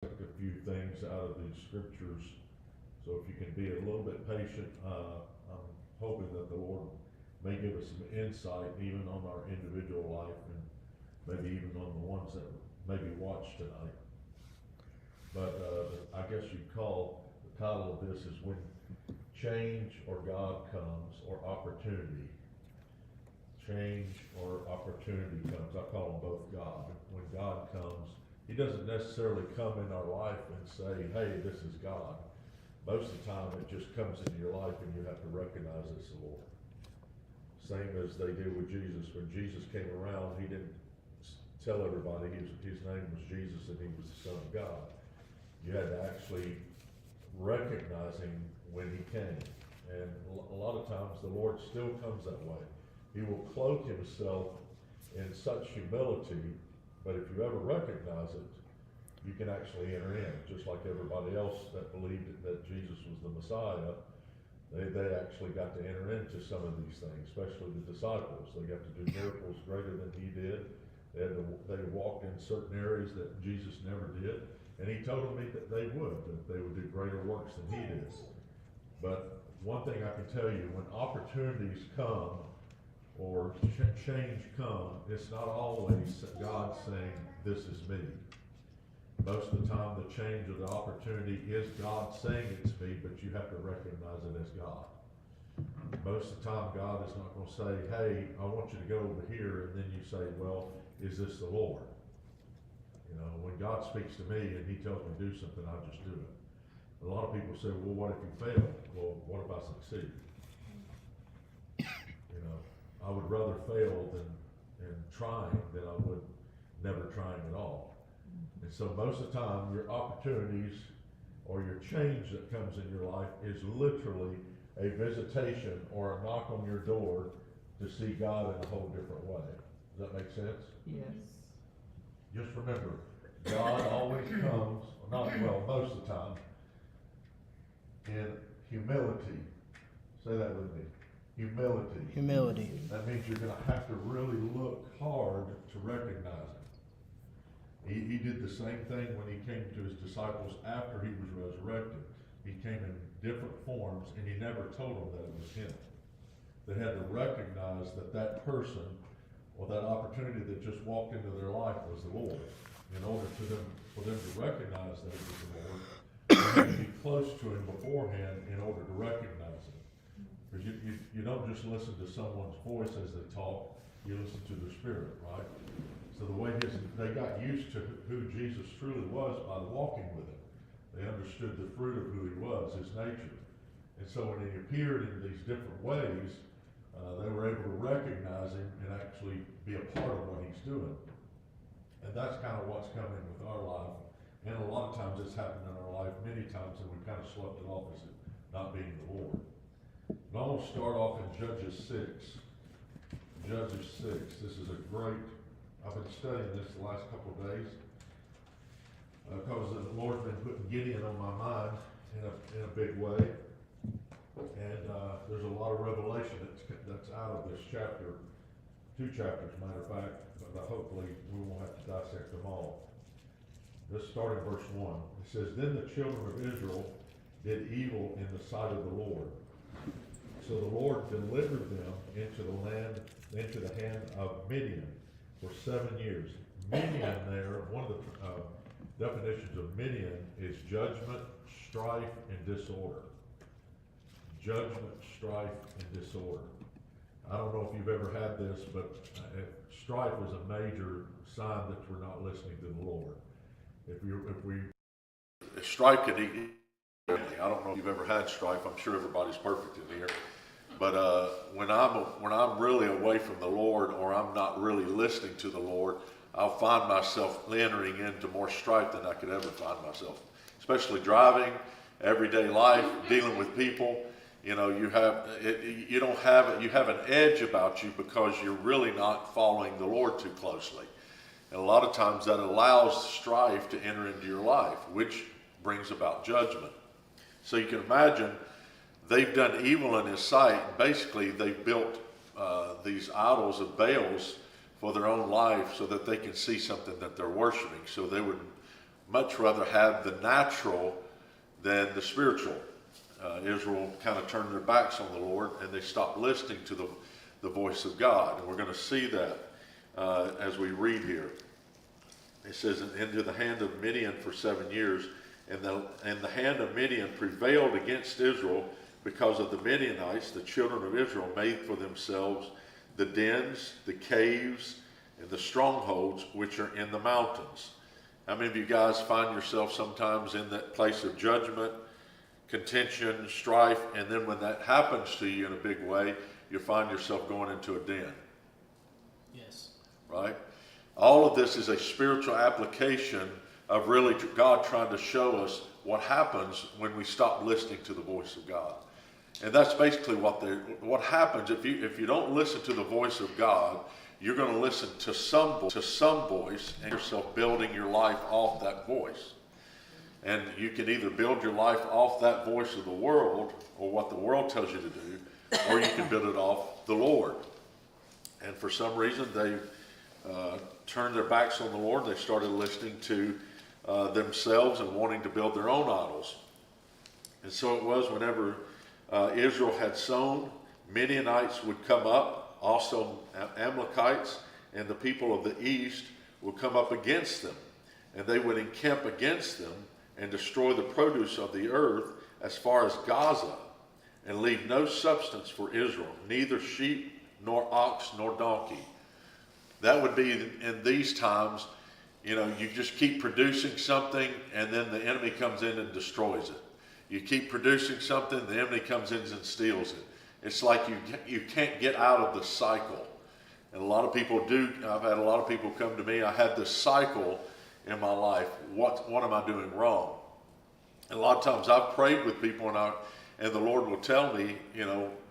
a few things out of these scriptures. So if you can be a little bit patient, I'm hoping that the Lord may give us some insight even on our individual life and maybe even on the ones that maybe watch tonight. But I guess you'd call the title of this is When Change or God Comes or Opportunity. Change or opportunity comes. I call them both God. When God comes, He doesn't necessarily come in our life and say, hey, this is God. Most of the time it just comes into your life and you have to recognize it's the Lord. Same as they did with Jesus. When Jesus came around, He didn't tell everybody his name was Jesus and He was the Son of God. You had to actually recognize Him when He came. And a lot of times the Lord still comes that way. He will cloak Himself in such humility, but if you ever recognize it, you can actually enter in, just like everybody else that believed that Jesus was the Messiah. They actually got to enter into some of these things, especially the disciples. They got to do miracles greater than He did. They walked in certain areas that Jesus never did, and He told them that they would do greater works than He did. But one thing I can tell you, when opportunities come or change come, it's not always God saying, this is me. Most of the time the change or the opportunity is God saying it's me, but you have to recognize it as God. Most of the time God is not going to say, hey, I want you to go over here, and then you say, well, is this the Lord? You know, when God speaks to me and He tells me to do something, I just do it. A lot of people say, well, what if you fail? Well, what if I succeed? You know, I would rather fail than trying than I would never trying at all. And so most of the time, your opportunities or your change that comes in your life is literally a visitation or a knock on your door to see God in a whole different way. Does that make sense? Yes. Just remember, God always comes, most of the time, in humility. Say that with me. Humility. Humility. That means you're going to have to really look hard to recognize Him. He did the same thing when He came to His disciples after He was resurrected. He came in different forms, and He never told them that it was Him. They had to recognize that that person or that opportunity that just walked into their life was the Lord. In order for them to recognize that it was the Lord, they had to be close to Him beforehand in order to recognize Him. Because you don't just listen to someone's voice as they talk, you listen to their spirit, right? So the way they got used to who Jesus truly was by walking with Him. They understood the fruit of who He was, His nature. And so when He appeared in these different ways, they were able to recognize Him and actually be a part of what He's doing. And that's kind of what's coming with our life. And a lot of times it's happened in our life many times, and we kind of slept it off as it not being the Lord. And I'm going to start off in Judges 6. Judges 6. This is a great, I've been studying this the last couple of days because the Lord's been putting Gideon on my mind in a big way. And there's a lot of revelation that's out of this chapter, 2 chapters, matter of fact, but hopefully we won't have to dissect them all. Let's start in verse 1. It says, Then the children of Israel did evil in the sight of the Lord. So the Lord delivered them into the hand of Midian for 7 years. Midian there, one of the definitions of Midian is judgment, strife, and disorder. Judgment, strife, and disorder. I don't know if you've ever had this, but strife is a major sign that we're not listening to the Lord. Strife can eat. I don't know if you've ever had strife. I'm sure everybody's perfect in here. But when I'm really away from the Lord, or I'm not really listening to the Lord, I'll find myself entering into more strife than I could ever find myself. Especially driving, everyday life, dealing with people. You know, you have an edge about you because you're really not following the Lord too closely. And a lot of times that allows strife to enter into your life, which brings about judgment. So you can imagine they've done evil in His sight. Basically, they've built these idols of Baals for their own life so that they can see something that they're worshiping. So they would much rather have the natural than the spiritual. Israel kind of turned their backs on the Lord, and they stopped listening to the voice of God. And we're going to see that as we read here. It says, into the hand of Midian for 7 years, and the hand of Midian prevailed against Israel because of the Midianites. The children of Israel made for themselves the dens, the caves, and the strongholds which are in the mountains. How many of you guys find yourself sometimes in that place of judgment, contention, strife, and then when that happens to you in a big way, you find yourself going into a den? Yes. Right? All of this is a spiritual application of really God trying to show us what happens when we stop listening to the voice of God. And that's basically what happens if you don't listen to the voice of God. You're going to listen to some voice, and yourself building your life off that voice. And you can either build your life off that voice of the world, or what the world tells you to do, or you can build it off the Lord. And for some reason, they turned their backs on the Lord. They started listening to themselves and wanting to build their own idols. And so it was whenever Israel had sown, Midianites would come up, also Amalekites and the people of the east would come up against them, and they would encamp against them and destroy the produce of the earth as far as Gaza, and leave no substance for Israel, neither sheep nor ox nor donkey. That would be in these times, you just keep producing something, and then the enemy comes in and destroys it. You keep producing something, the enemy comes in and steals it. It's like you can't get out of the cycle. And a lot of people do. I've had a lot of people come to me. I had this cycle in my life. What am I doing wrong? And a lot of times I've prayed with people, and the Lord will tell me,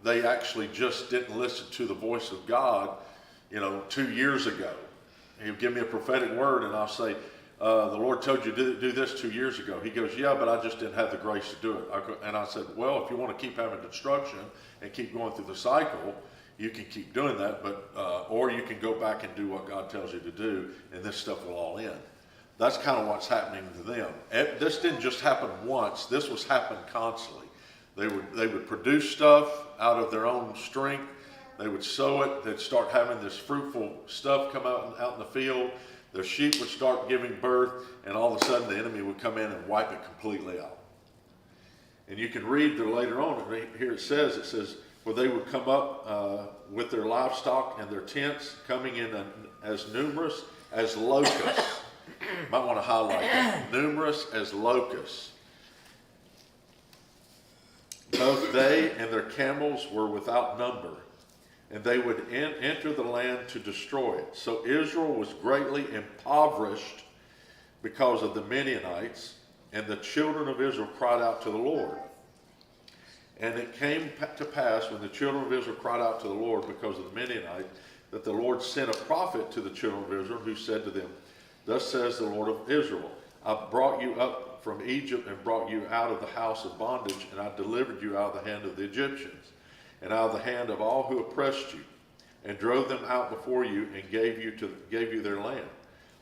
they actually just didn't listen to the voice of God, 2 years ago. He'll give me a prophetic word, and I'll say, the Lord told you to do this 2 years ago. He goes, yeah, but I just didn't have the grace to do it. And I said, well, if you want to keep having destruction and keep going through the cycle, you can keep doing that, but or you can go back and do what God tells you to do, and this stuff will all end. That's kind of what's happening to them. This didn't just happen once. This was happening constantly. They would produce stuff out of their own strength. They would sow it. They'd start having this fruitful stuff come out in the field. Their sheep would start giving birth, and all of a sudden the enemy would come in and wipe it completely out. And you can read there later on, here it says, where they would come up with their livestock and their tents, coming in as numerous as locusts. Might want to highlight that. Numerous as locusts. Both they and their camels were without number, and they would enter the land to destroy it. So Israel was greatly impoverished because of the Midianites, and the children of Israel cried out to the Lord. And it came to pass, when the children of Israel cried out to the Lord because of the Midianites, that the Lord sent a prophet to the children of Israel, who said to them, thus says the Lord of Israel, I brought you up from Egypt and brought you out of the house of bondage, and I delivered you out of the hand of the Egyptians, and out of the hand of all who oppressed you, and drove them out before you, and gave you their land.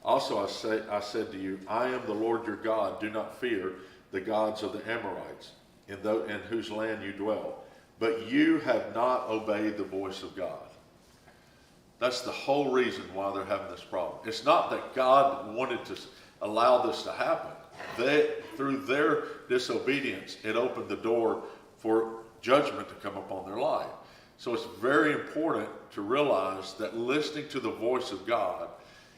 Also I said to you, I am the Lord your God. Do not fear the gods of the Amorites, in whose land you dwell. But you have not obeyed the voice of God. That's the whole reason why they're having this problem. It's not that God wanted to allow this to happen. Through their disobedience, it opened the door for judgment to come upon their life. So it's very important to realize that listening to the voice of God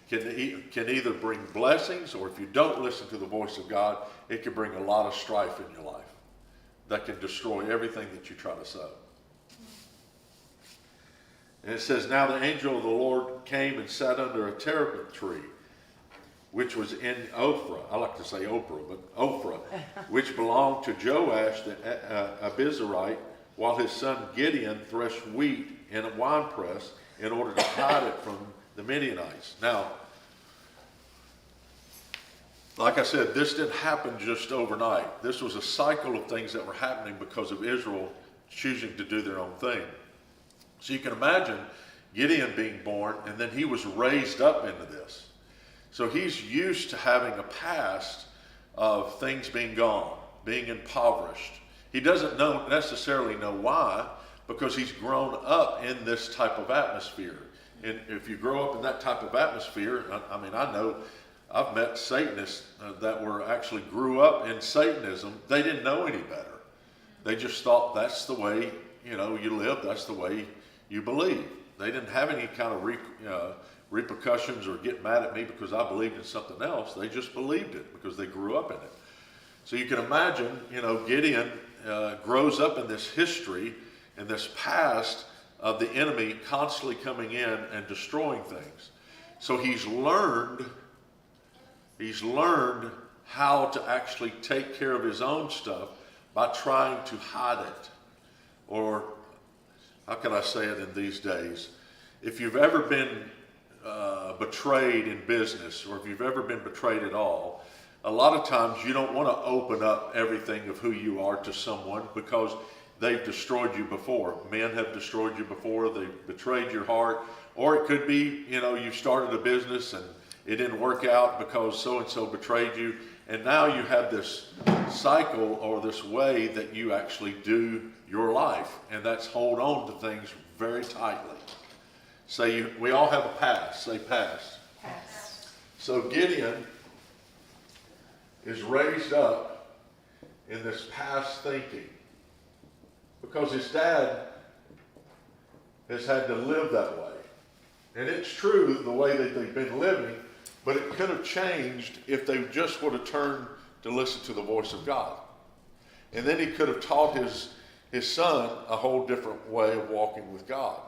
can either bring blessings, or if you don't listen to the voice of God, it can bring a lot of strife in your life that can destroy everything that you try to sow. And it says, now the angel of the Lord came and sat under a terebinth tree, which was in Ophrah. I like to say Oprah, but Ophrah, which belonged to Joash the Abizarite, while his son Gideon threshed wheat in a winepress in order to hide it from the Midianites. Now, like I said, this didn't happen just overnight. This was a cycle of things that were happening because of Israel choosing to do their own thing. So you can imagine Gideon being born, and then he was raised up into this. So he's used to having a past of things being gone, being impoverished. He doesn't necessarily know why, because he's grown up in this type of atmosphere. And if you grow up in that type of atmosphere, I know I've met Satanists that actually grew up in Satanism. They didn't know any better. They just thought that's the way, you live, that's the way you believe. They didn't have any kind of repercussions or get mad at me because I believed in something else. They just believed it because they grew up in it. So you can imagine, Gideon grows up in this history and this past of the enemy constantly coming in and destroying things. So he's learned how to actually take care of his own stuff by trying to hide it. Or how can I say it in these days? If you've ever been betrayed in business, or if you've ever been betrayed at all, a lot of times you don't want to open up everything of who you are to someone because they've destroyed you before. Men have destroyed you before. They've betrayed your heart. Or it could be, you started a business and it didn't work out because so-and-so betrayed you. And now you have this cycle or this way that you actually do your life. And that's hold on to things very tightly. We all have a past. Say past. Past. So Gideon is raised up in this past thinking because his dad has had to live that way. And it's true the way that they've been living, but it could have changed if they just would have turned to listen to the voice of God. And then he could have taught his son a whole different way of walking with God.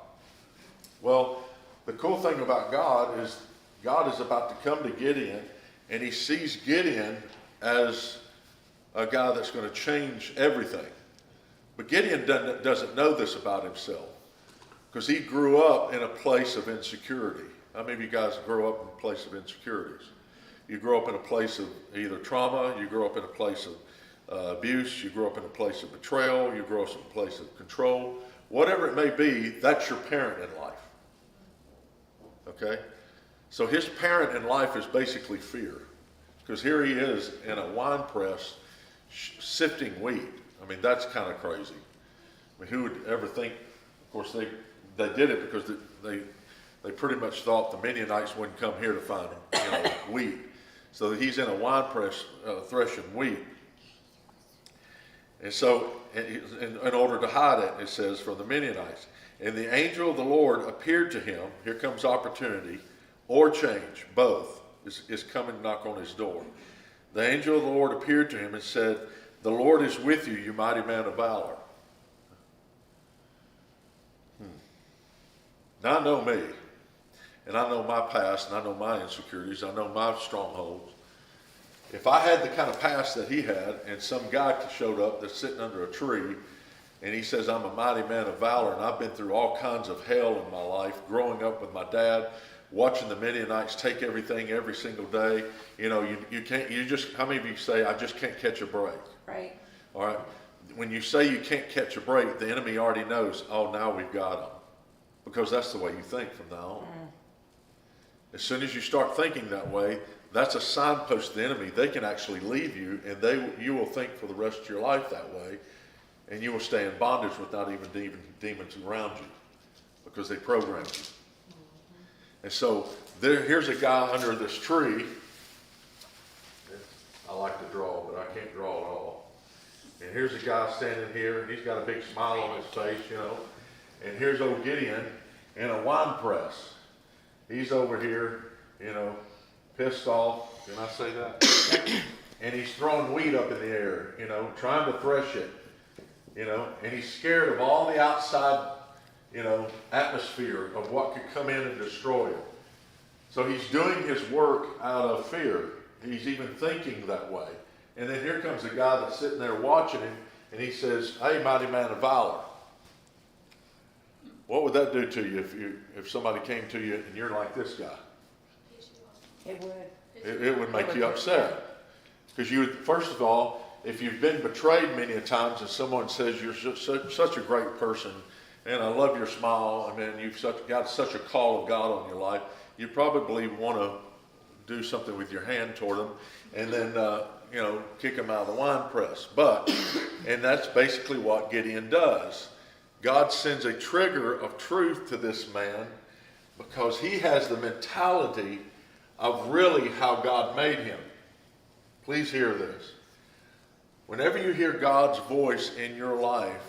Well, the cool thing about God is about to come to Gideon, and he sees Gideon as a guy that's going to change everything. But Gideon doesn't know this about himself because he grew up in a place of insecurity. How many of you guys grow up in a place of insecurities? You grow up in a place of either trauma, you grow up in a place of abuse, you grow up in a place of betrayal, you grow up in a place of control. Whatever it may be, that's your parent in life. Okay? So his parent in life is basically fear. Because here he is in a wine press sifting wheat. That's kind of crazy. Who would ever think, of course, they did it because they pretty much thought the Midianites wouldn't come here to find wheat. So he's in a wine press threshing wheat. And so in order to hide it, it says, from the Midianites. And the angel of the Lord appeared to him. Here comes opportunity or change. Both is coming to knock on his door. The angel of the Lord appeared to him and said, "The Lord is with you, you mighty man of valor." Now I know me, and I know my past, and I know my insecurities, I know my strongholds. If I had the kind of past that he had, and some guy showed up that's sitting under a tree, and he says, "I'm a mighty man of valor, and I've been through all kinds of hell in my life, growing up with my dad, watching the Midianites take everything every single day." How many of you say, "I just can't catch a break"? Right. All right. When you say you can't catch a break, the enemy already knows, oh, now we've got him. Because that's the way you think from now on. As soon as you start thinking that way, that's a signpost to the enemy. They can actually leave you, and you will think for the rest of your life that way, and you will stay in bondage without even demons around you, because they programmed you. And so here's a guy under this tree. I like to draw, but I can't draw at all. And here's a guy standing here, and he's got a big smile on his face, And here's old Gideon in a wine press. He's over here, pissed off. Can I say that? And he's throwing wheat up in the air, trying to thresh it, and he's scared of all the outside, atmosphere of what could come in and destroy him. So he's doing his work out of fear. He's even thinking that way. And then here comes a guy that's sitting there watching him, and he says, "Hey, mighty man of valor." What would that do to you if somebody came to you and you're like this guy? It would. It would make you upset. Because first of all, if you've been betrayed many a times and someone says you're such a great person, and I love your smile, you've got such a call of God on your life, you probably want to do something with your hand toward them. And then kick him out of the wine press. And that's basically what Gideon does. God sends a trigger of truth to this man because he has the mentality of really how God made him. Please hear this. Whenever you hear God's voice in your life,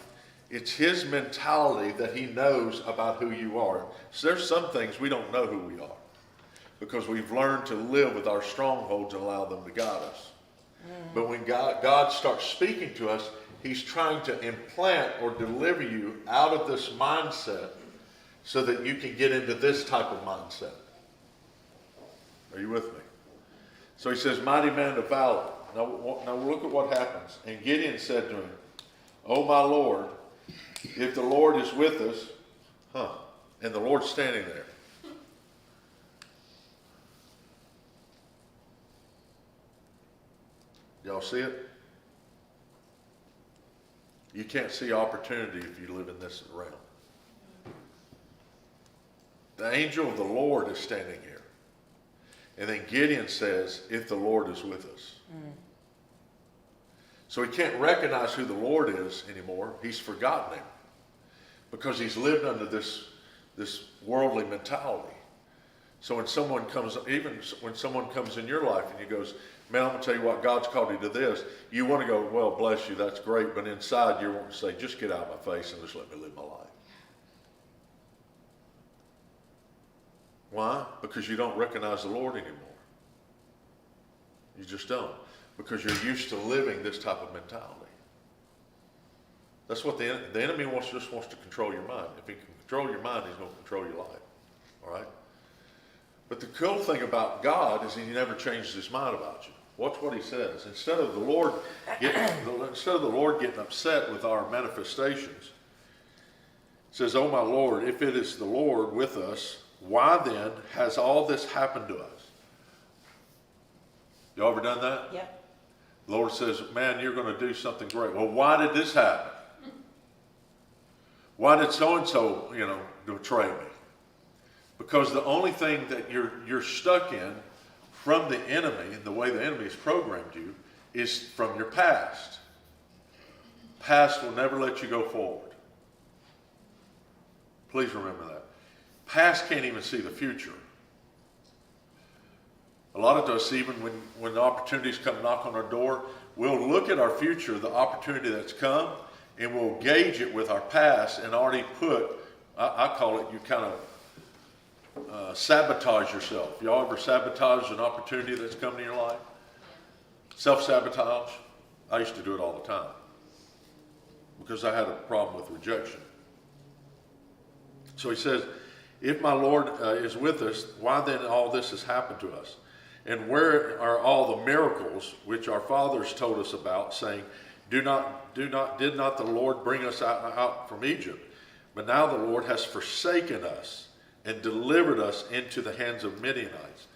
it's his mentality that he knows about who you are. So there's some things we don't know who we are because we've learned to live with our strongholds and allow them to guide us. But when God starts speaking to us, he's trying to implant or deliver you out of this mindset so that you can get into this type of mindset. Are you with me? So he says, mighty man of valor. Now look at what happens. And Gideon said to him, "O my Lord, if the Lord is with us," and the Lord's standing there. Y'all see it? You can't see opportunity if you live in this realm. The angel of the Lord is standing here. And then Gideon says, if the Lord is with us. So he can't recognize who the Lord is anymore. He's forgotten him. Because he's lived under this worldly mentality. So when someone comes, even when someone comes in your life and he goes, "Man, I'm going to tell you what, God's called you to this," you want to go, "Well, bless you, that's great," but inside you're wanting to say, "Just get out of my face and just let me live my life." Why? Because you don't recognize the Lord anymore. You just don't. Because you're used to living this type of mentality. That's what the enemy just wants to control your mind. If he can control your mind, he's going to control your life. All right? But the cool thing about God is he never changes his mind about you. Watch what he says. Instead of the Lord getting upset with our manifestations, it says, "Oh my Lord, if it is the Lord with us, why then has all this happened to us?" You ever done that? Yep. The Lord says, "Man, you're going to do something great." Well, why did this happen? Why did so-and-so, betray me? Because the only thing that you're stuck in from the enemy, and the way the enemy has programmed you, is from your past. Past will never let you go forward. Please remember that. Past can't even see the future. A lot of us, even when the opportunities come knock on our door, we'll look at our future, the opportunity that's come, and we'll gauge it with our past and already put, I call it, you kind of sabotage yourself. Y'all ever sabotage an opportunity that's come in your life? Self-sabotage? I used to do it all the time because I had a problem with rejection. So he says, "If my Lord is with us, why then all this has happened to us? And where are all the miracles which our fathers told us about, saying, did not the Lord bring us out from Egypt? But now the Lord has forsaken us and delivered us into the hands of Midianites."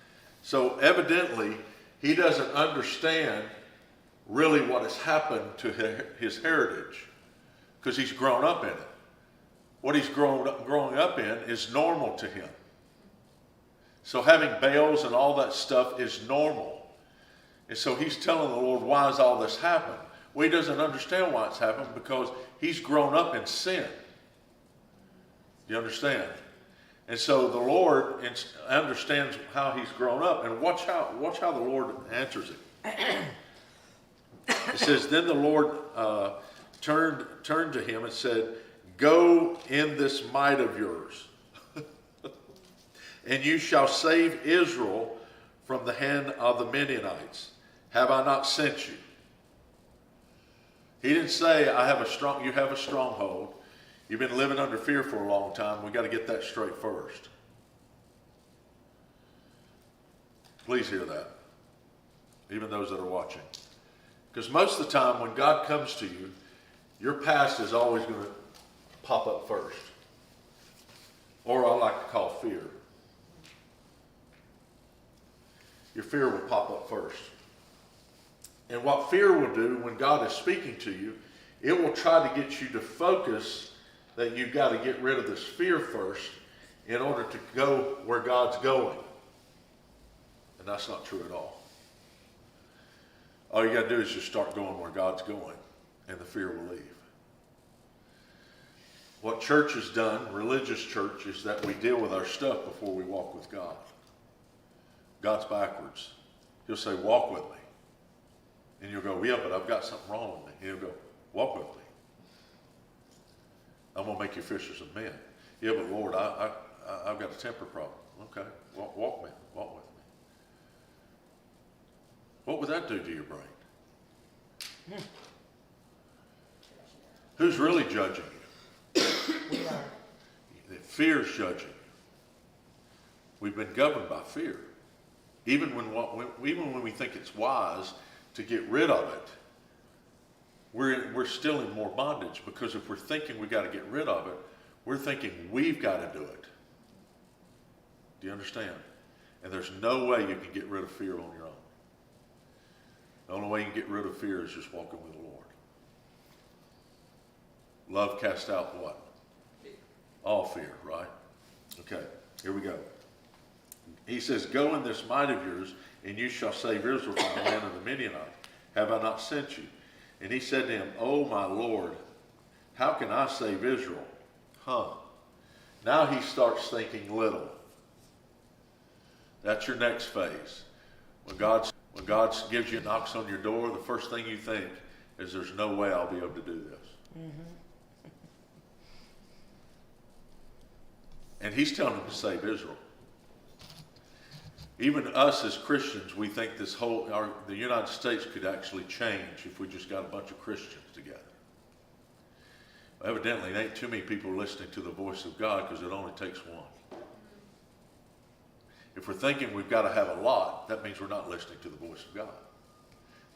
So evidently, he doesn't understand really what has happened to his heritage because he's grown up in it. What he's growing up in is normal to him. So having Baals and all that stuff is normal. And so he's telling the Lord, why has all this happened? Well, he doesn't understand why it's happened because he's grown up in sin. Do you understand? And so the Lord understands how he's grown up. And watch how the Lord answers it. It says, "Then the Lord turned to him and said, 'Go in this might of yours, and you shall save Israel from the hand of the Midianites. Have I not sent you?'" He didn't say, you have a stronghold. You've been living under fear for a long time. We got to get that straight first. Please hear that. Even those that are watching. Because most of the time when God comes to you, your past is always going to pop up first. Or I like to call fear. Your fear will pop up first. And what fear will do when God is speaking to you, it will try to get you to focus that you've got to get rid of this fear first in order to go where God's going. And that's not true at all. All you got to do is just start going where God's going, and the fear will leave. What church has done, religious church, is that we deal with our stuff before we walk with God. God's backwards. He'll say, walk with me. And you'll go, yeah, but I've got something wrong with me. And he'll go, walk with me. I'm going to make you fishers of men. Yeah, but Lord, I've got a temper problem. Okay, walk with me. What would that do to your brain? Who's really judging you? We are. Fear's judging you. We've been governed by fear. Even when we think it's wise to get rid of it, we're still in more bondage, because if we're thinking we got to get rid of it, we're thinking we've got to do it. Do you understand? And there's no way you can get rid of fear on your own. The only way you can get rid of fear is just walking with the Lord. Love casts out what? All fear, right? Okay, here we go. He says, go in this might of yours, and you shall save Israel from the land of the Midianites. Have I not sent you? And he said to him, oh my Lord, how can I save Israel? Now he starts thinking little. That's your next phase. When God gives you knocks on your door, the first thing you think is, there's no way I'll be able to do this. Mm-hmm. And he's telling him to save Israel. Even us as Christians, we think the United States could actually change if we just got a bunch of Christians together. Evidently, there ain't too many people listening to the voice of God, because it only takes one. If we're thinking we've got to have a lot, that means we're not listening to the voice of God.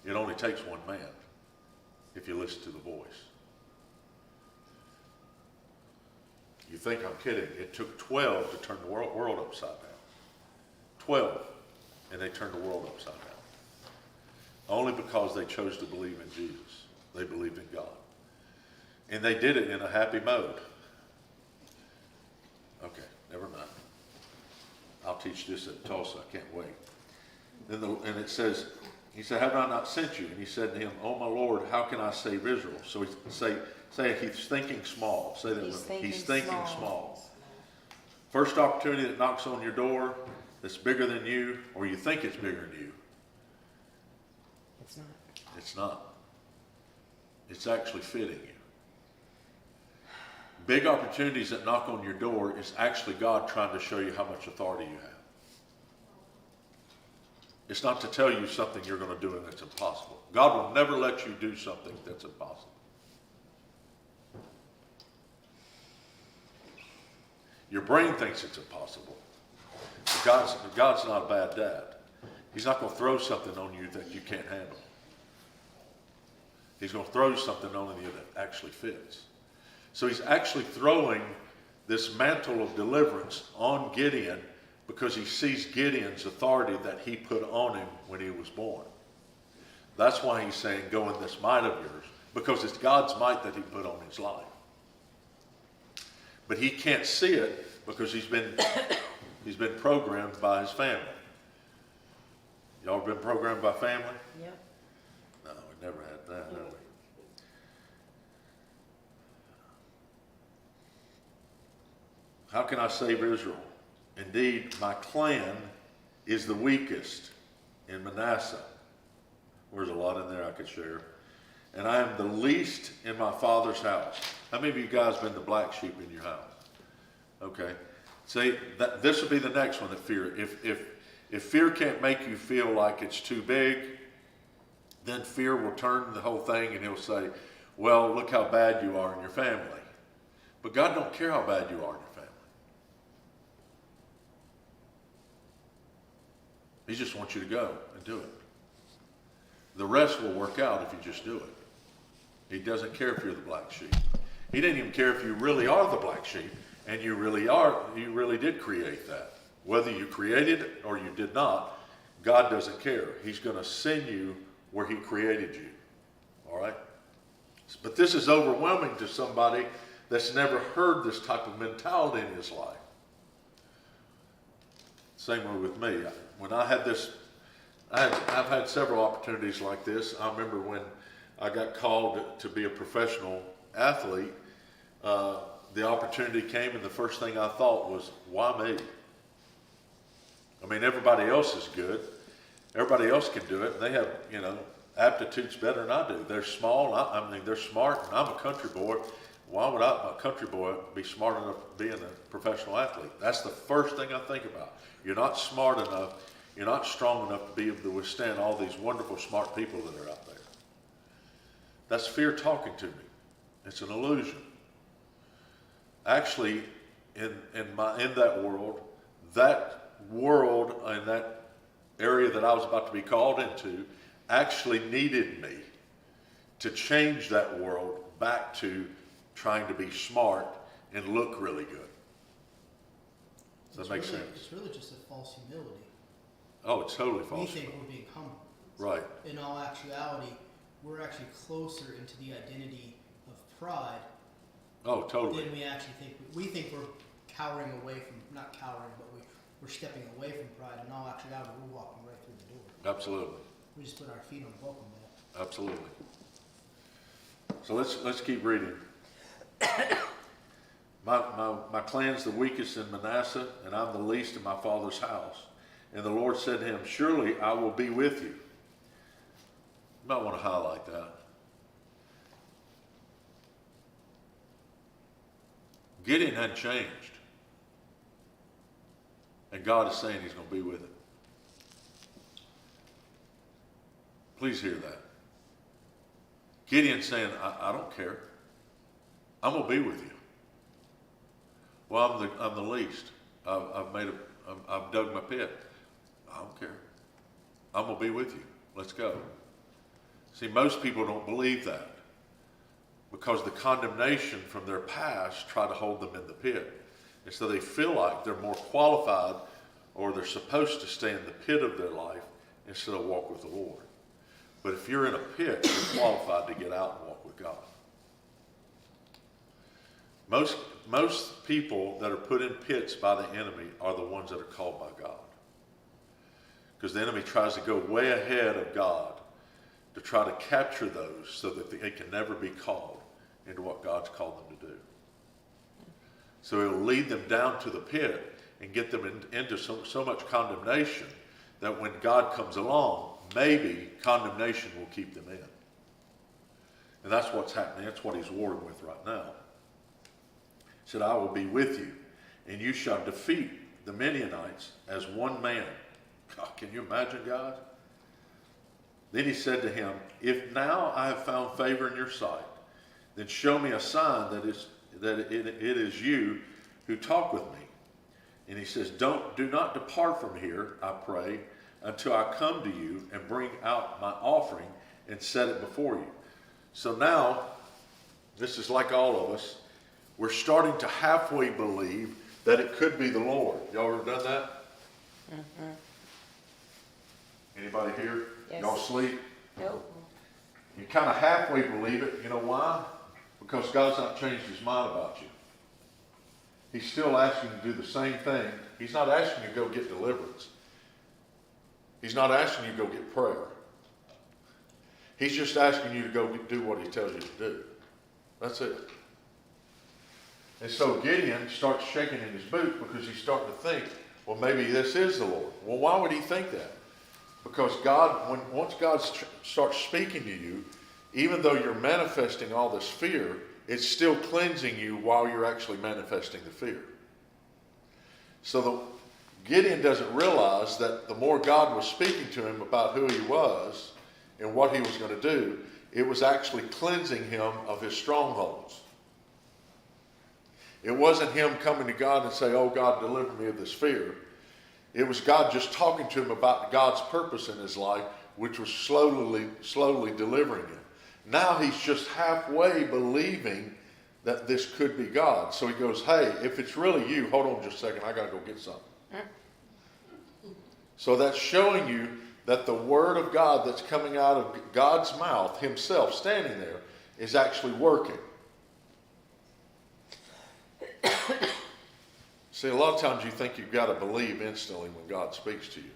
It only takes one man if you listen to the voice. You think I'm kidding. It took 12 to turn the world upside down. 12, and they turned the world upside down. Only because they chose to believe in Jesus. They believed in God. And they did it in a happy mode. Okay, never mind. I'll teach this at Tulsa. I can't wait. And it says, he said, have I not sent you? And he said to him, oh my Lord, how can I save Israel? So say he's thinking small. Say that with me. He's thinking small. First opportunity that knocks on your door that's bigger than you, or you think it's bigger than you. It's not. It's not. It's actually fitting you. Big opportunities that knock on your door is actually God trying to show you how much authority you have. It's not to tell you something you're going to do and that's impossible. God will never let you do something that's impossible. Your brain thinks it's impossible. But God's not a bad dad. He's not going to throw something on you that you can't handle. He's going to throw something on you that actually fits. So he's actually throwing this mantle of deliverance on Gideon because he sees Gideon's authority that he put on him when he was born. That's why he's saying, go in this might of yours, because it's God's might that he put on his life. But he can't see it because he's been programmed by his family. Y'all been programmed by family? Yep. No, we never had that, have we? How can I save Israel? Indeed, my clan is the weakest in Manasseh. There's a lot in there I could share. And I am the least in my father's house. How many of you guys been the black sheep in your house? Okay. See, this will be the next one, the fear. If fear can't make you feel like it's too big, then fear will turn the whole thing and he'll say, well, look how bad you are in your family. But God don't care how bad you are in your family. He just wants you to go and do it. The rest will work out if you just do it. He doesn't care if you're the black sheep. He didn't even care if you really are the black sheep, and you really did create that. Whether you created it or you did not, God doesn't care. He's going to send you where he created you. All right? But this is overwhelming to somebody that's never heard this type of mentality in his life. Same way with me. When I had this I've had several opportunities like this. I remember when I got called to be a professional athlete, the opportunity came, and the first thing I thought was, why me? I mean, everybody else is good. Everybody else can do it. They have, aptitudes better than I do. They're small. I mean, they're smart, and I'm a country boy. Why would a country boy, be smart enough to be a professional athlete? That's the first thing I think about. You're not smart enough. You're not strong enough to be able to withstand all these wonderful, smart people that are out there. That's fear talking to me. It's an illusion. Actually, in that world and that area that I was about to be called into actually needed me to change that world back to trying to be smart and look really good. Does that make sense? It's really just a false humility. Oh, it's totally false. We think we're being humble. Right. In all actuality, we're actually closer into the identity of pride Oh, totally. than we actually think. We think we're cowering away from, not cowering, but we're stepping away from pride. In all actuality, we're walking right through the door. Absolutely. We just put our feet on the welcome mat. Absolutely. So let's keep reading. My clan's the weakest in Manasseh, and I'm the least in my father's house. And the Lord said to him, surely I will be with you. You might want to highlight that. Gideon hadn't changed. And God is saying he's going to be with him. Please hear that. Gideon's saying, I don't care. I'm going to be with you. Well, I'm the least. I've dug my pit. I don't care. I'm going to be with you. Let's go. See, most people don't believe that because the condemnation from their past try to hold them in the pit. And so they feel like they're more qualified or they're supposed to stay in the pit of their life instead of walk with the Lord. But if you're in a pit, you're qualified to get out and walk with God. Most people that are put in pits by the enemy are the ones that are called by God. Because the enemy tries to go way ahead of God to try to capture those so that they can never be called into what God's called them to do. So it will lead them down to the pit and get them into so much condemnation that when God comes along, maybe condemnation will keep them in. And that's what's happening. That's what he's warring with right now. He said, I will be with you, and you shall defeat the Midianites as one man. God, can you imagine, God? Then he said to him, if now I have found favor in your sight, then show me a sign that it is you who talk with me. And he says, do not depart from here, I pray, until I come to you and bring out my offering and set it before you. So now, this is like all of us, we're starting to halfway believe that it could be the Lord. Y'all ever done that? Mm-hmm. Anybody here? Yes. Y'all sleep? Nope. You kind of halfway believe it. You know why? Because God's not changed his mind about you. He's still asking you to do the same thing. He's not asking you to go get deliverance. He's not asking you to go get prayer. He's just asking you to go do what he tells you to do. That's it. And so Gideon starts shaking in his boots because he's starting to think, well, maybe this is the Lord. Well, why would he think that? Because once God starts speaking to you, even though you're manifesting all this fear, it's still cleansing you while you're actually manifesting the fear. So Gideon doesn't realize that the more God was speaking to him about who he was and what he was going to do, it was actually cleansing him of his strongholds. It wasn't him coming to God and say, oh, God, deliver me of this fear. It was God just talking to him about God's purpose in his life, which was slowly delivering him. Now he's just halfway believing that this could be God. So he goes, hey, if it's really you, hold on just a second, I got to go get something. So that's showing you that the word of God that's coming out of God's mouth, himself standing there, is actually working. See, a lot of times you think you've got to believe instantly when God speaks to you.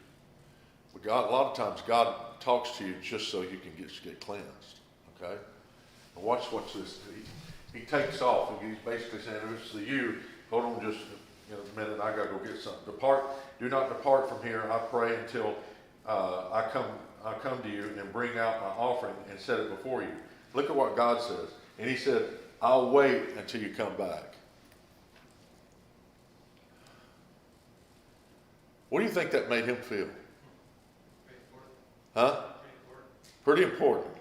But God, a lot of times God talks to you just so you can get cleansed. Okay? And watch this. He takes off. He's basically saying, if it's you, hold on just a minute, I gotta go get something. Do not depart from here, I pray, until I come to you and bring out my offering and set it before you. Look at what God says. And he said, I'll wait until you come back. What do you think that made him feel? Huh? Pretty important.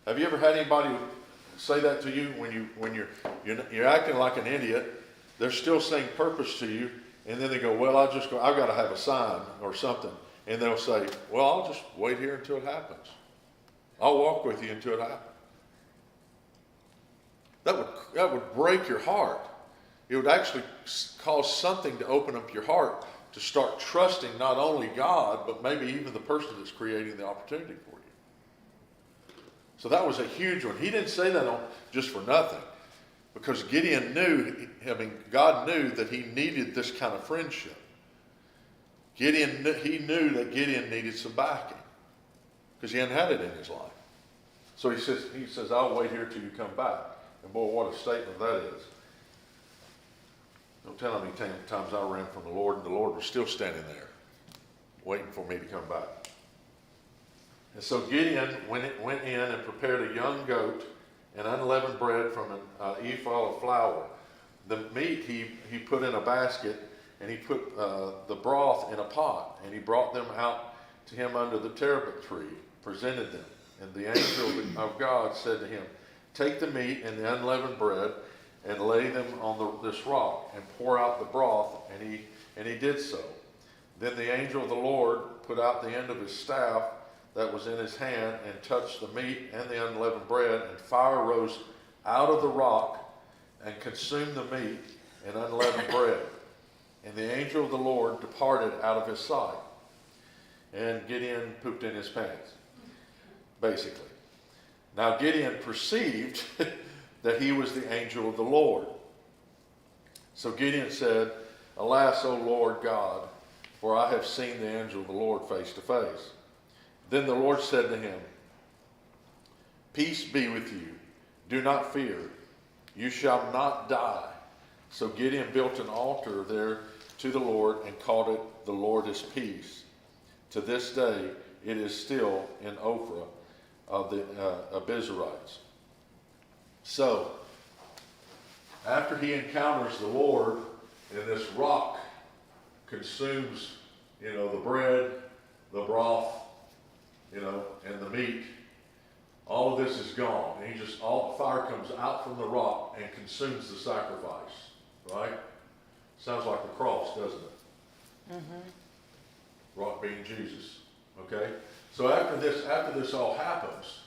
Have you ever had anybody say that to you when you're acting like an idiot? They're still saying purpose to you, and then they go, well, I've got to have a sign or something. And they'll say, well, I'll just wait here until it happens. I'll walk with you until it happens. That would break your heart. It would actually cause something to open up your heart to start trusting not only God, but maybe even the person that's creating the opportunity for you. So that was a huge one. He didn't say that just for nothing, because Gideon God knew that he needed this kind of friendship. He knew that Gideon needed some backing, because he hadn't had it in his life. So he says, I'll wait here till you come back. And boy, what a statement that is. Don't tell how many times I ran from the Lord, and the Lord was still standing there, waiting for me to come back. And so Gideon went in and prepared a young goat and unleavened bread from an ephah of flour. The meat he put in a basket, and he put the broth in a pot, and he brought them out to him under the terebinth tree, presented them. And the angel of God said to him, take the meat and the unleavened bread and lay them on this rock and pour out the broth. And he did so. Then the angel of the Lord put out the end of his staff that was in his hand and touched the meat and the unleavened bread, and fire rose out of the rock and consumed the meat and unleavened bread. And the angel of the Lord departed out of his sight. And Gideon pooped in his pants, basically. Now Gideon perceived that he was the angel of the Lord. So Gideon said, alas, O Lord God, for I have seen the angel of the Lord face to face. Then the Lord said to him, peace be with you. Do not fear. You shall not die. So Gideon built an altar there to the Lord and called it, the Lord is peace. To this day, it is still in Ophrah of the Abiezrites. So, after he encounters the Lord, and this rock consumes, the bread, the broth, and the meat, all of this is gone. And all the fire comes out from the rock and consumes the sacrifice, right? Sounds like the cross, doesn't it? Mm-hmm. Rock being Jesus, okay? So after this all happens,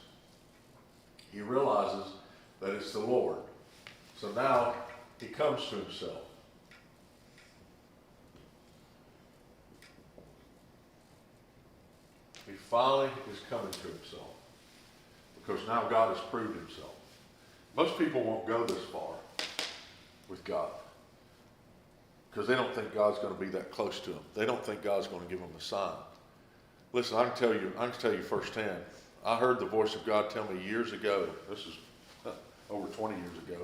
he realizes that it's the Lord. So now he comes to himself. He finally is coming to himself, because now God has proved himself. Most people won't go this far with God, because they don't think God's going to be that close to them. They don't think God's going to give them a sign. Listen, I can tell you firsthand. I heard the voice of God tell me years ago, this is over 20 years ago,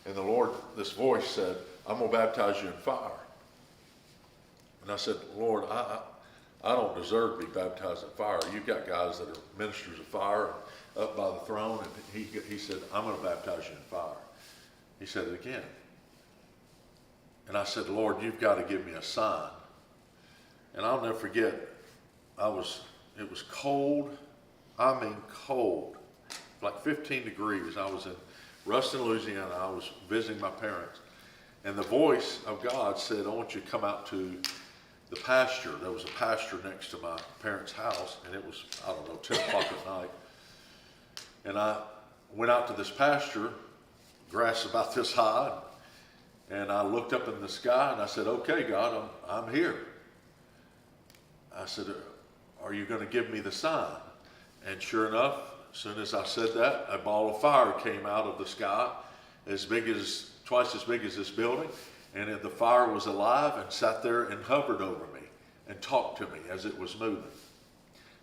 and the Lord, this voice said, I'm going to baptize you in fire. And I said, Lord, I don't deserve to be baptized in fire. You've got guys that are ministers of fire up by the throne. And he said, I'm going to baptize you in fire. He said it again. And I said, Lord, you've got to give me a sign. And I'll never forget, it was cold. I mean cold. Like 15 degrees. I was in Ruston, Louisiana. I was visiting my parents. And the voice of God said, I want you to come out to the pasture. There was a pasture next to my parents' house, and it was, 10 o'clock at night. And I went out to this pasture, grass about this high, and I looked up in the sky, and I said, okay, God, I'm here. I said, are you going to give me the sign? And sure enough, as soon as I said that, a ball of fire came out of the sky, twice as big as this building, and the fire was alive and sat there and hovered over me and talked to me as it was moving.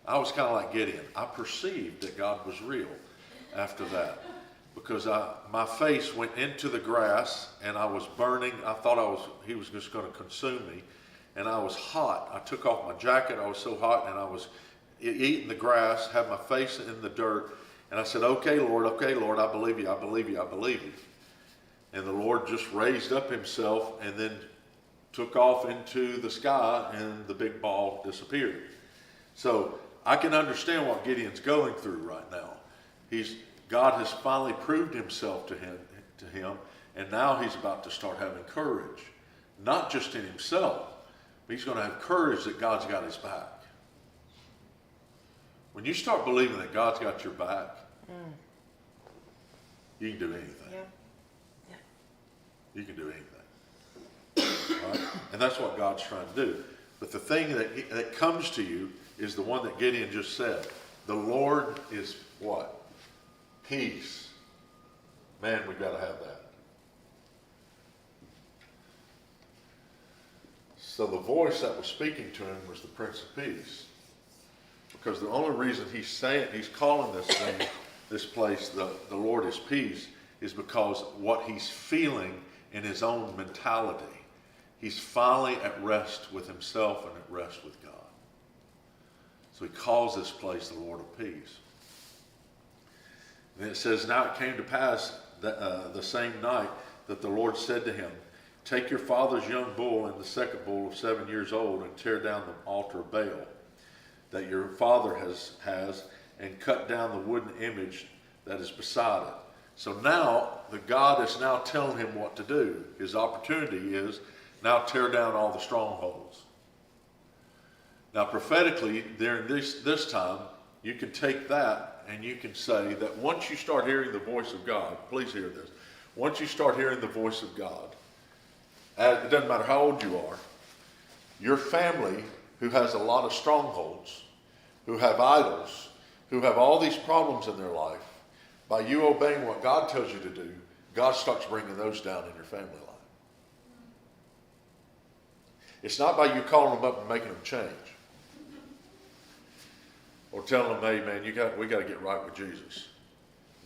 I was kind of like Gideon. I perceived that God was real after that, because my face went into the grass and I was burning. I thought he was just going to consume me, and I was hot. I took off my jacket. I was so hot, and I was eating the grass, had my face in the dirt, and I said, okay, Lord, I believe you, I believe you, I believe you. And the Lord just raised up himself and then took off into the sky, and the big ball disappeared. So I can understand what Gideon's going through right now. God has finally proved himself to him, and now he's about to start having courage, not just in himself, but he's going to have courage that God's got his back. When you start believing that God's got your back, you can do anything. Yeah. You can do anything. Right? And that's what God's trying to do. But the thing that comes to you is the one that Gideon just said. The Lord is what? Peace. Man, we've got to have that. So the voice that was speaking to him was the Prince of Peace. Because the only reason he's calling this place, the Lord is peace, is because what he's feeling in his own mentality. He's finally at rest with himself and at rest with God. So he calls this place the Lord of Peace. And it says, now it came to pass that, the same night that the Lord said to him, take your father's young bull and the second bull of 7 years old and tear down the altar of Baal that your father has, and cut down the wooden image that is beside it. So now, the God is now telling him what to do. His opportunity is now tear down all the strongholds. Now, prophetically, during this time, you can take that and you can say that once you start hearing the voice of God, please hear this. Once you start hearing the voice of God, it doesn't matter how old you are, your family who has a lot of strongholds, who have idols, who have all these problems in their life, by you obeying what God tells you to do, God starts bringing those down in your family life. It's not by you calling them up and making them change. Or telling them, hey man, we got to get right with Jesus.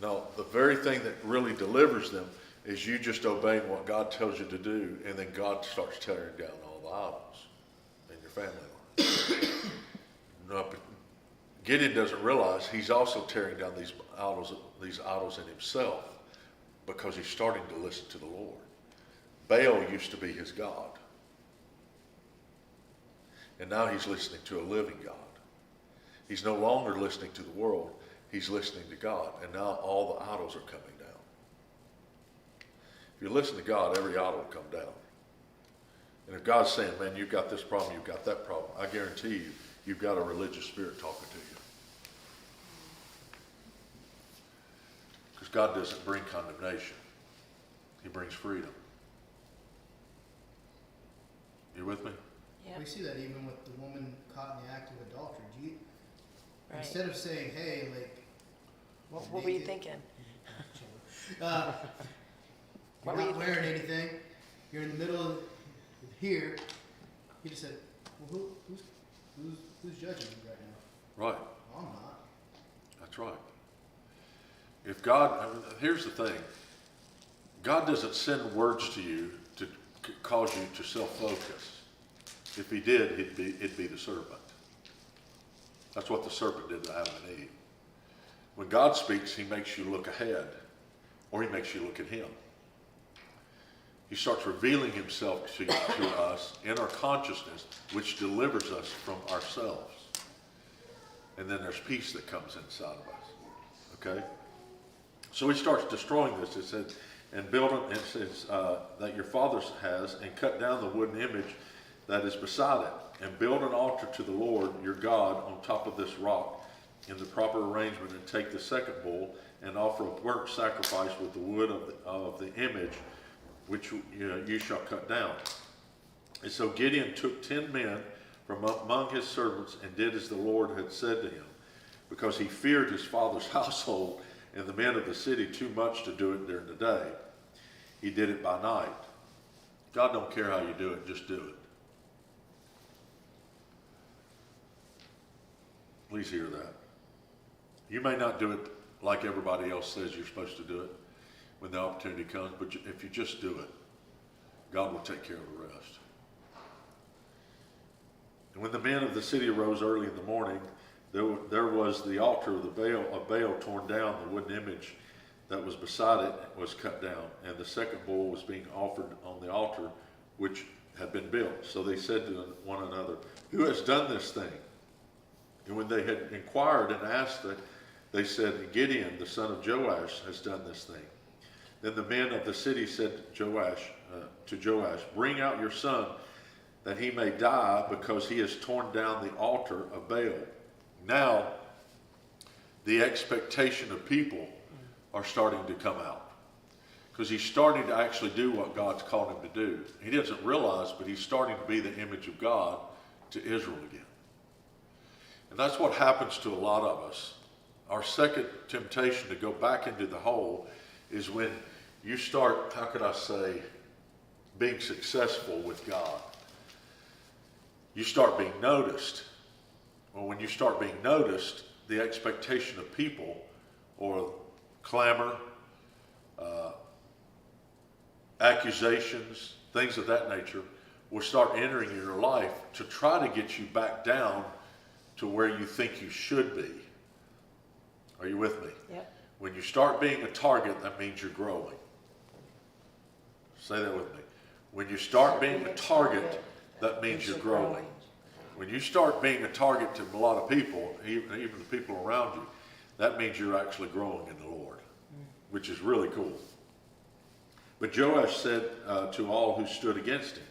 No, the very thing that really delivers them is you just obeying what God tells you to do, and then God starts tearing down all the idols in your family life. No, but Gideon doesn't realize he's also tearing down these idols in himself, because he's starting to listen to the Lord. Baal used to be his God. And now he's listening to a living God. He's no longer listening to the world. He's listening to God. And now all the idols are coming down. If you listen to God, every idol will come down. And if God's saying, man, you've got this problem, you've got that problem, I guarantee you, you've got a religious spirit talking to you. Because God doesn't bring condemnation. He brings freedom. You with me? Yeah. We see that even with the woman caught in the act of adultery. Right. Instead of saying, hey, like, What were you thinking? you're What were you not wearing anything, you're in the middle of here, he just said, well, who's judging you right now? Right. I'm not. That's right. If God, here's the thing. God doesn't send words to you to cause you to self-focus. If he did, it'd be the serpent. That's what the serpent did to Adam and Eve. When God speaks, he makes you look ahead, or he makes you look at him. He starts revealing himself to us in our consciousness, which delivers us from ourselves. And then there's peace that comes inside of us. Okay? So he starts destroying this. It says, and building, it says that your father has, and cut down the wooden image that is beside it, and build an altar to the Lord your God on top of this rock in the proper arrangement, and take the second bull and offer a burnt sacrifice with the wood of the image which you shall cut down. And so Gideon took 10 men from among his servants and did as the Lord had said to him, because he feared his father's household and the men of the city too much to do it during the day. He did it by night. God don't care how you do it, just do it. Please hear that. You may not do it like everybody else says you're supposed to do it when the opportunity comes, but if you just do it, God will take care of the rest. And when the men of the city arose early in the morning, there was the altar of Baal torn down. The wooden image that was beside it was cut down, and the second bull was being offered on the altar which had been built. So they said to one another, "Who has done this thing?" And when they had inquired and asked that, they said, "Gideon, the son of Joash, has done this thing." Then the men of the city said to Joash, "Bring out your son, that he may die, because he has torn down the altar of Baal." Now, the expectation of people are starting to come out, because he's starting to actually do what God's called him to do. He doesn't realize, but he's starting to be the image of God to Israel again. And that's what happens to a lot of us. Our second temptation to go back into the hole is when you start, how could I say, being successful with God. You start being noticed. Well, when you start being noticed, the expectation of people, or clamor, accusations, things of that nature, will start entering your life to try to get you back down to where you think you should be. Are you with me? Yep. When you start being a target, that means you're growing. Say that with me. When you start being a target, that means you're growing. When you start being a target to a lot of people, even the people around you, that means you're actually growing in the Lord, which is really cool. But Joash said to all who stood against him,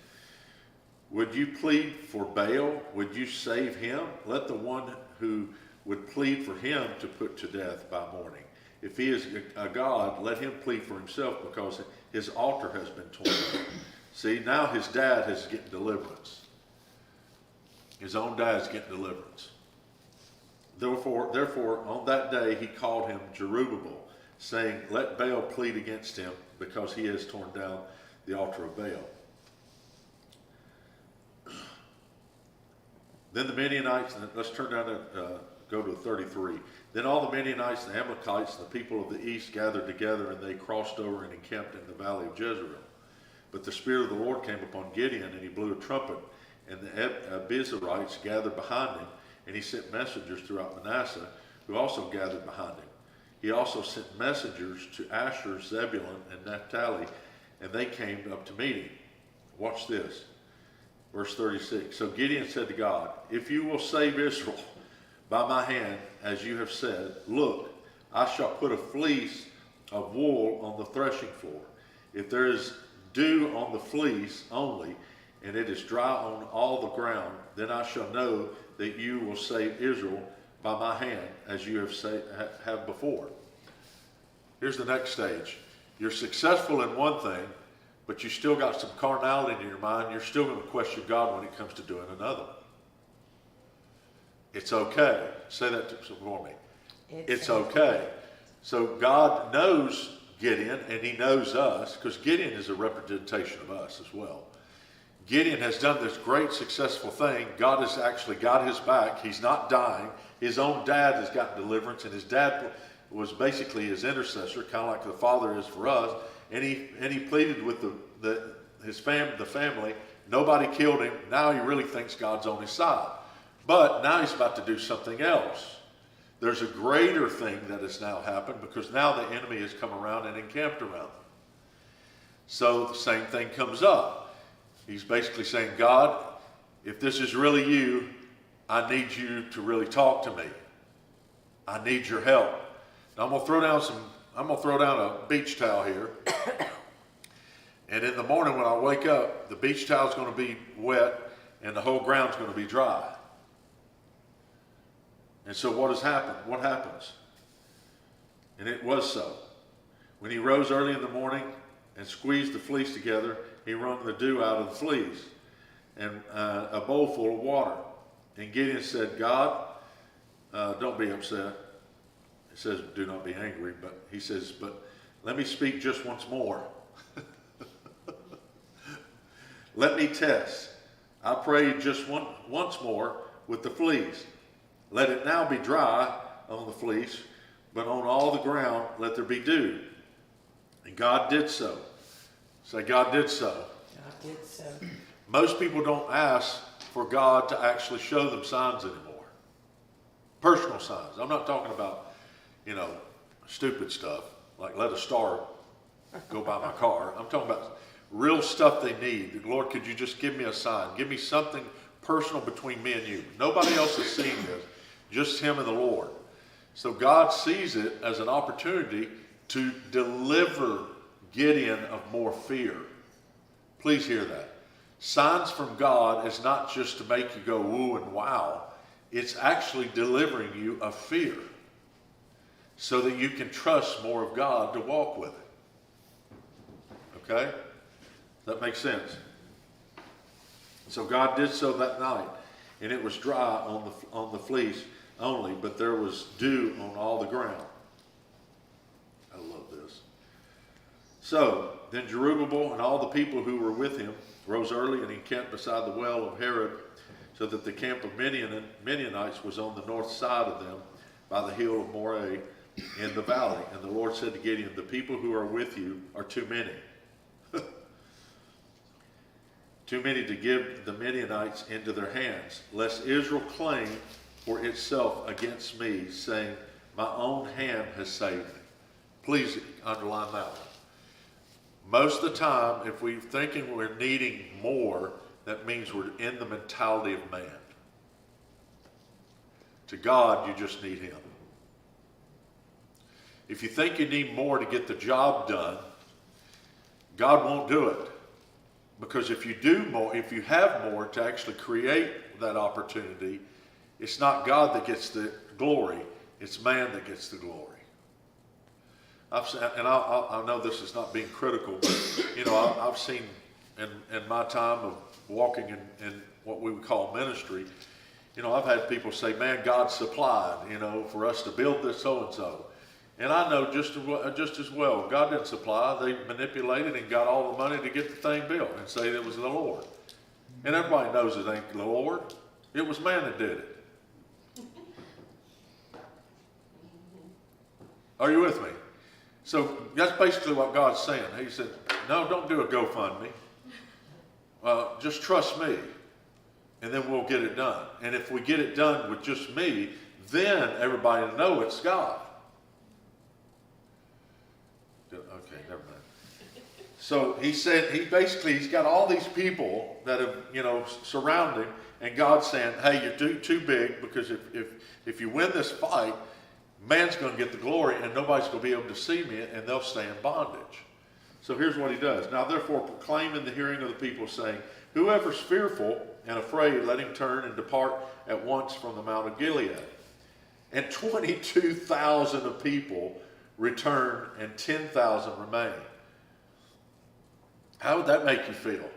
"Would you plead for Baal? Would you save him? Let the one who would plead for him to put to death by morning. If he is a god, let him plead for himself, because his altar has been torn down." See, now his dad is getting deliverance. His own dad is getting deliverance. Therefore, on that day he called him Jerubbaal, saying, "Let Baal plead against him, because he has torn down the altar of Baal." Then the Midianites, let's turn down to go to 33. Then all the Midianites, the Amalekites, and the people of the east gathered together, and they crossed over and encamped in the valley of Jezreel. But the Spirit of the Lord came upon Gideon, and he blew a trumpet, and the Abiezrites gathered behind him, and he sent messengers throughout Manasseh, who also gathered behind him. He also sent messengers to Asher, Zebulun, and Naphtali, and they came up to meet him. Watch this. Verse 36. So Gideon said to God, "If you will save Israel by my hand, as you have said, look, I shall put a fleece of wool on the threshing floor. If there is dew on the fleece only, and it is dry on all the ground, then I shall know that you will save Israel by my hand, as you have before." Here's the next stage. You're successful in one thing, but you still got some carnality in your mind. You're still going to question God when it comes to doing another. It's okay. Say that for me. It's okay. So God knows Gideon, and he knows us, because Gideon is a representation of us as well. Gideon has done this great successful thing. God has actually got his back. He's not dying. His own dad has gotten deliverance, and his dad was basically his intercessor, kind of like the father is for us. And he pleaded with the family. Nobody killed him. Now he really thinks God's on his side. But now he's about to do something else. There's a greater thing that has now happened, because now the enemy has come around and encamped around him. So the same thing comes up. He's basically saying, "God, if this is really you, I need you to really talk to me. I need your help." Now I'm gonna throw down a beach towel here. And in the morning when I wake up, the beach towel's gonna be wet and the whole ground's gonna be dry. And so what has happened? What happens? And it was so. When he rose early in the morning and squeezed the fleece together, he wrung the dew out of the fleece and a bowl full of water. And Gideon said, "God, don't be upset." It says, "Do not be angry," but he says, "But let me speak just once more." "Let me test. I pray just once more with the fleece. Let it now be dry on the fleece, but on all the ground let there be dew. And God did so. Say, God did so. God did so. Most people don't ask for God to actually show them signs anymore. Personal signs. I'm not talking about, stupid stuff, like let a star go by my car. I'm talking about real stuff they need. Lord, could you just give me a sign? Give me something personal between me and you. Nobody else has seen this, just him and the Lord. So God sees it as an opportunity to deliver Gideon of more fear. Please hear that. Signs from God is not just to make you go woo and wow. It's actually delivering you of fear so that you can trust more of God to walk with it. Okay? Does that make sense? So God did so that night, and it was dry on the fleece only, but there was dew on all the ground. I love this. So then Jerubbaal and all the people who were with him rose early and encamped beside the well of Herod, so that the camp of Midianites was on the north side of them by the hill of Moreh in the valley. And the Lord said to Gideon, the people who are with you are too many. Too many to give the Midianites into their hands, lest Israel claim for itself against me, saying, my own hand has saved me. Please underline that one. Most of the time, if we're thinking we're needing more, that means we're in the mentality of man. To God, you just need him. If you think you need more to get the job done, God won't do it. Because if you do more, if you have more to actually create that opportunity, it's not God that gets the glory, it's man that gets the glory. I know this is not being critical, but I've seen in my time of walking in what we would call ministry, I've had people say, man, God supplied, for us to build this so-and-so. And I know just as well, God didn't supply. They manipulated and got all the money to get the thing built and say it was the Lord. And everybody knows it ain't the Lord. It was man that did it. Are you with me? So that's basically what God's saying. He said, no, don't do a GoFundMe. Just trust me, and then we'll get it done. And if we get it done with just me, then everybody will know it's God. Okay, never mind. So he said, he's got all these people that have, surround him, and God's saying, hey, you're too big, because if you win this fight, man's going to get the glory, and nobody's going to be able to see me, and they'll stay in bondage. So here's what he does. Now therefore proclaim in the hearing of the people, saying, whoever's fearful and afraid, let him turn and depart at once from the Mount of Gilead. And 22,000 of people returned, and 10,000 remained. How would that make you feel?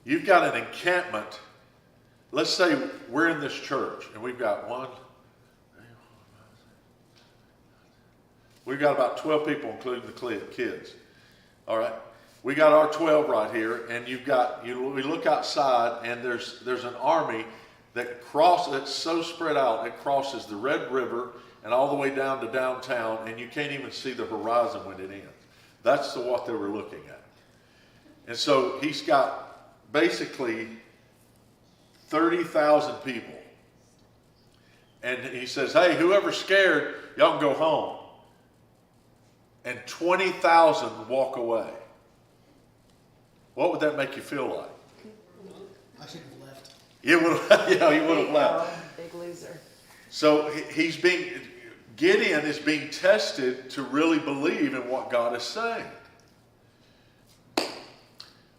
You've got an encampment. Let's say we're in this church, and we've got we've got about 12 people, including the kids. All right. We got our 12 right here, and we look outside, and there's an army that's so spread out, it crosses the Red River and all the way down to downtown, and you can't even see the horizon when it ends. That's what they were looking at. And so he's got basically 30,000 people. And he says, hey, whoever's scared, y'all can go home. And 20,000 walk away. What would that make you feel like? I should have left. You would have left. Big loser. So Gideon is being tested to really believe in what God is saying.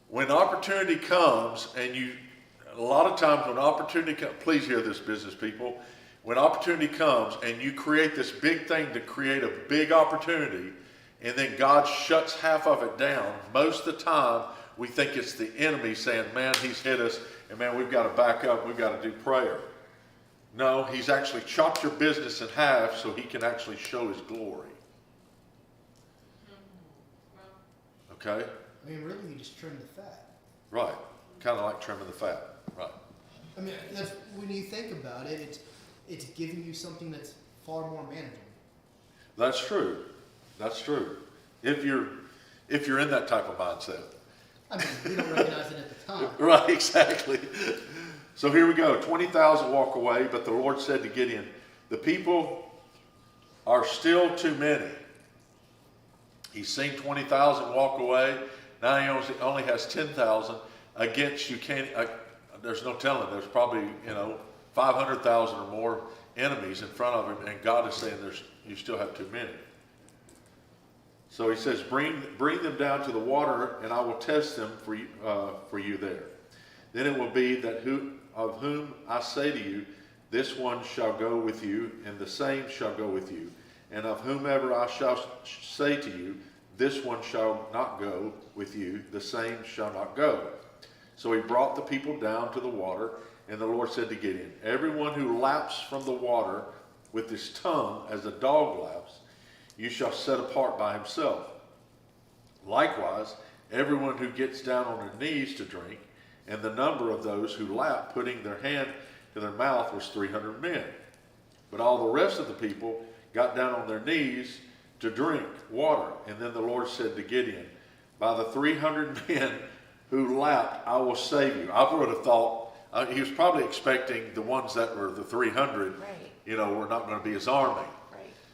When opportunity comes, a lot of times when opportunity comes, please hear this, business people. When opportunity comes and you create this big thing to create a big opportunity, and then God shuts half of it down, most of the time we think it's the enemy saying, man, he's hit us, and man, we've got to back up, we've got to do prayer. No, he's actually chopped your business in half so he can actually show his glory. Okay? I mean, really, you just trim the fat. Right. Kind of like trimming the fat. Right. I mean, that's when you think about it. It's it's giving you something that's far more manageable. That's true. That's true. If you're in that type of mindset. I mean, we don't recognize it at the time. Right, exactly. So here we go. 20,000 walk away, but the Lord said to Gideon, the people are still too many. He's seen 20,000 walk away. Now he only has 10,000 against you. There's no telling. There's probably 500,000 or more enemies in front of him, and God is saying you still have too many. So he says, bring them down to the water, and I will test them for you there. Then it will be that of whom I say to you, this one shall go with you, and the same shall go with you. And of whomever I shall say to you, this one shall not go with you, the same shall not go. So he brought the people down to the water, and the Lord said to Gideon, everyone who laps from the water with his tongue as a dog laps, you shall set apart by himself. Likewise, everyone who gets down on their knees to drink, and the number of those who lapped, putting their hand to their mouth, was 300 men. But all the rest of the people got down on their knees to drink water. And then the Lord said to Gideon, by the 300 men who lapped, I will save you. I would have thought, he was probably expecting the ones that were the 300, were not going to be his army.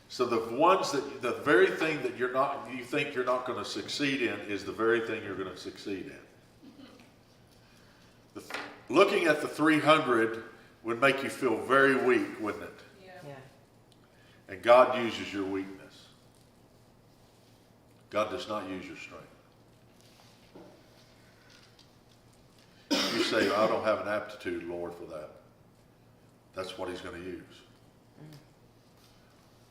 So the very thing that you think you're not going to succeed in is the very thing you're going to succeed in. Looking at the 300 would make you feel very weak, wouldn't it? Yeah. And God uses your weakness. God does not use your strength. You say, I don't have an aptitude, Lord, for that. That's what he's going to use.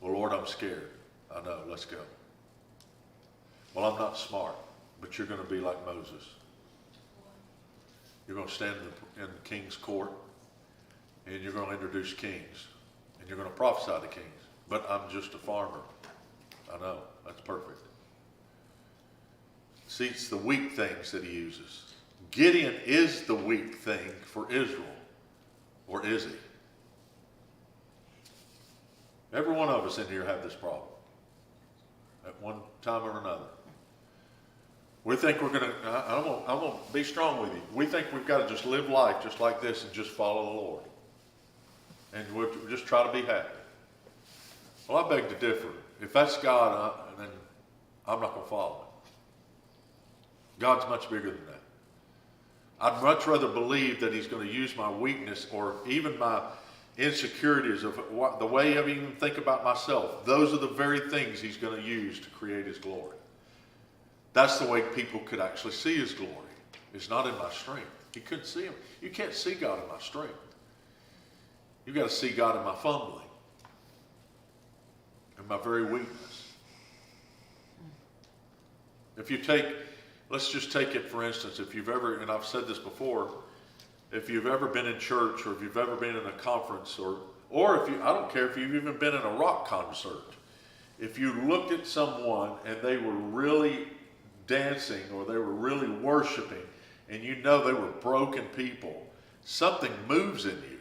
Well, Lord, I'm scared. I know, let's go. Well, I'm not smart, but you're going to be like Moses. You're going to stand in the king's court, and you're going to introduce kings, and you're going to prophesy to kings. But I'm just a farmer. I know, that's perfect. See, it's the weak things that he uses. Gideon is the weak thing for Israel, or is he? Every one of us in here have this problem at one time or another. We think we're going to, I'm going to be strong with you. We think we've got to just live life just like this and just follow the Lord. And we'll just try to be happy. Well, I beg to differ. If that's God, then I'm not going to follow it. God's much bigger than that. I'd much rather believe that he's going to use my weakness or even my insecurities of the way I even think about myself. Those are the very things he's going to use to create his glory. That's the way people could actually see his glory. It's not in my strength. You couldn't see him. You can't see God in my strength. You've got to see God in my fumbling and my very weakness. If you take, let's just take it for instance, if you've ever, and I've said this before, if you've ever been in church or if you've ever been in a conference or if you, I don't care if you've even been in a rock concert, if you looked at someone and they were really dancing or they were really worshiping and you know they were broken people, something moves in you.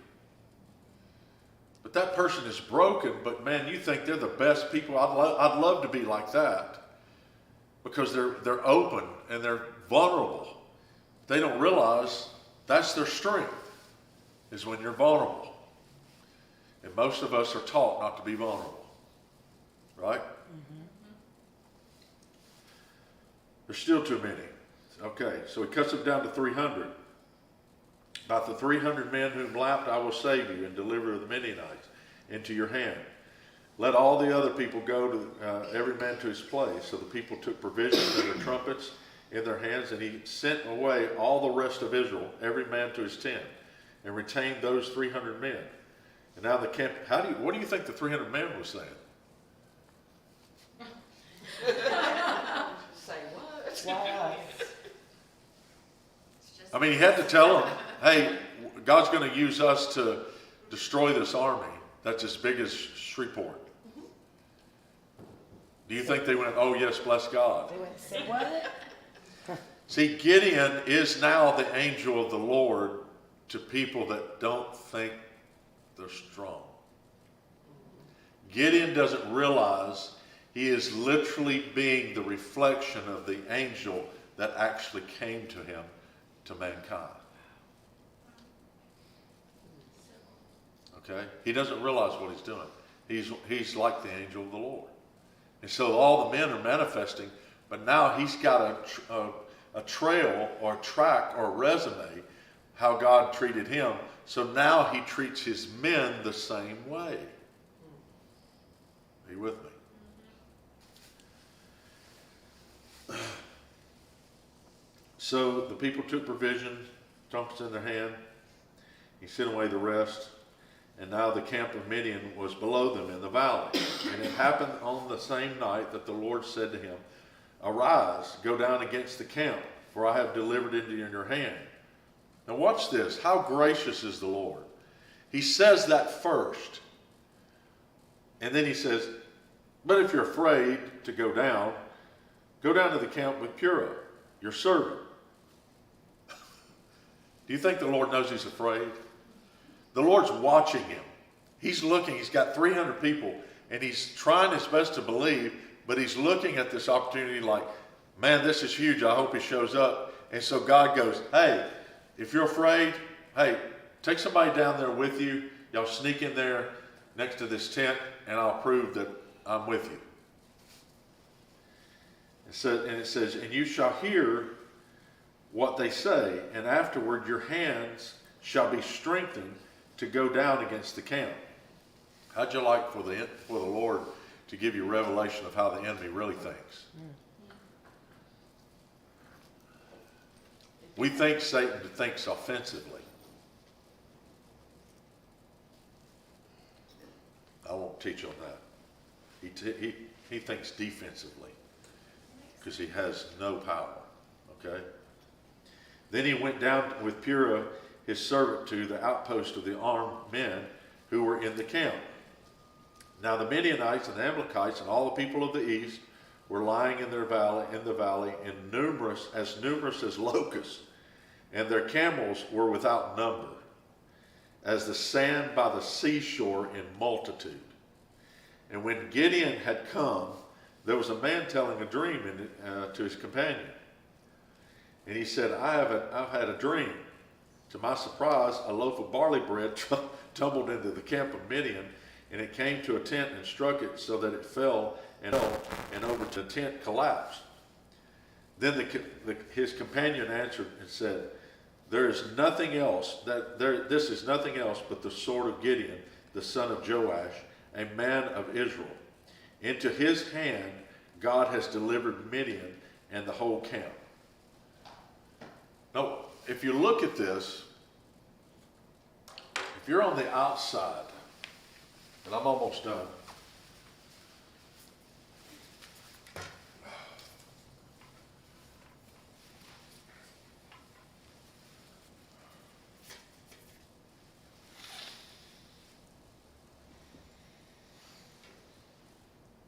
But that person is broken, but man, you think they're the best people. I'd love to be like that because they're open and they're vulnerable. They don't realize that's their strength, is when you're vulnerable. And most of us are taught not to be vulnerable, right? Mm-hmm. There's still too many. Okay, so he cuts them down to 300. About the 300 men whom lapped, I will save you and deliver the Midianites into your hand. Let all the other people go to every man to his place. So the people took provisions and their trumpets in their hands, and he sent away all the rest of Israel, every man to his tent, and retained those 300 men. And now the camp. What do you think the 300 men was saying? Say what? Why? I mean, he had to tell them, hey, God's going to use us to destroy this army that's as big as Shreveport. Do you think they went, oh, yes, bless God? They went, say what? See, Gideon is now the angel of the Lord to people that don't think they're strong. Gideon doesn't realize he is literally being the reflection of the angel that actually came to him, to mankind. Okay? He doesn't realize what he's doing. He's like the angel of the Lord. And so all the men are manifesting, but now he's got a trail or a track or a resume how God treated him. So now he treats his men the same way. Are you with me? So the people took provision, trumpets in their hand. He sent away the rest. And now the camp of Midian was below them in the valley. And it happened on the same night that the Lord said to him, "Arise, go down against the camp, for I have delivered it into your hand." Now watch this. How gracious is the Lord. He says that first. And then he says, "But if you're afraid to go down to the camp with Purah, your servant." Do you think the Lord knows he's afraid? The Lord's watching him. He's looking. He's got 300 people, and he's trying his best to believe, but he's looking at this opportunity like, man, this is huge. I hope he shows up. And so God goes, hey, if you're afraid, hey, take somebody down there with you. Y'all sneak in there next to this tent, and I'll prove that I'm with you. It says, and you shall hear what they say, and afterward your hands shall be strengthened to go down against the camp. How'd you like for the Lord to give you revelation of how the enemy really thinks? We think Satan thinks offensively. I won't teach on that. He thinks defensively because he has no power. Okay? Then he went down with Purah, his servant, to the outpost of the armed men who were in the camp. Now the Midianites and the Amalekites and all the people of the east were lying in the valley, numerous as locusts, and their camels were without number, as the sand by the seashore in multitude. And when Gideon had come, there was a man telling a dream to his companion. And he said, I've had a dream. To my surprise, a loaf of barley bread tumbled into the camp of Midian, and it came to a tent and struck it so that it fell and over to the tent collapsed. Then his companion answered and said, this is nothing else but the sword of Gideon, the son of Joash, a man of Israel. Into his hand God has delivered Midian and the whole camp. Now, if you look at this, if you're on the outside, and I'm almost done.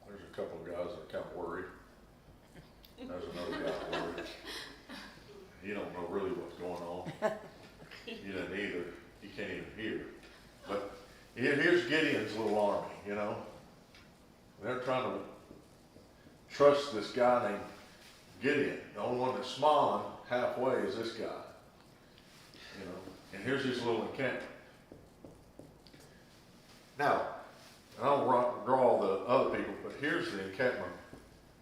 There's a couple of guys that are kind of worried. There's another guy worried. You don't know really what's going on. You don't either. You can't even hear. But here's Gideon's little army, you know. They're trying to trust this guy named Gideon. The only one that's smiling halfway is this guy. You know. And here's his little encampment. Now, I don't draw all the other people, but here's the encampment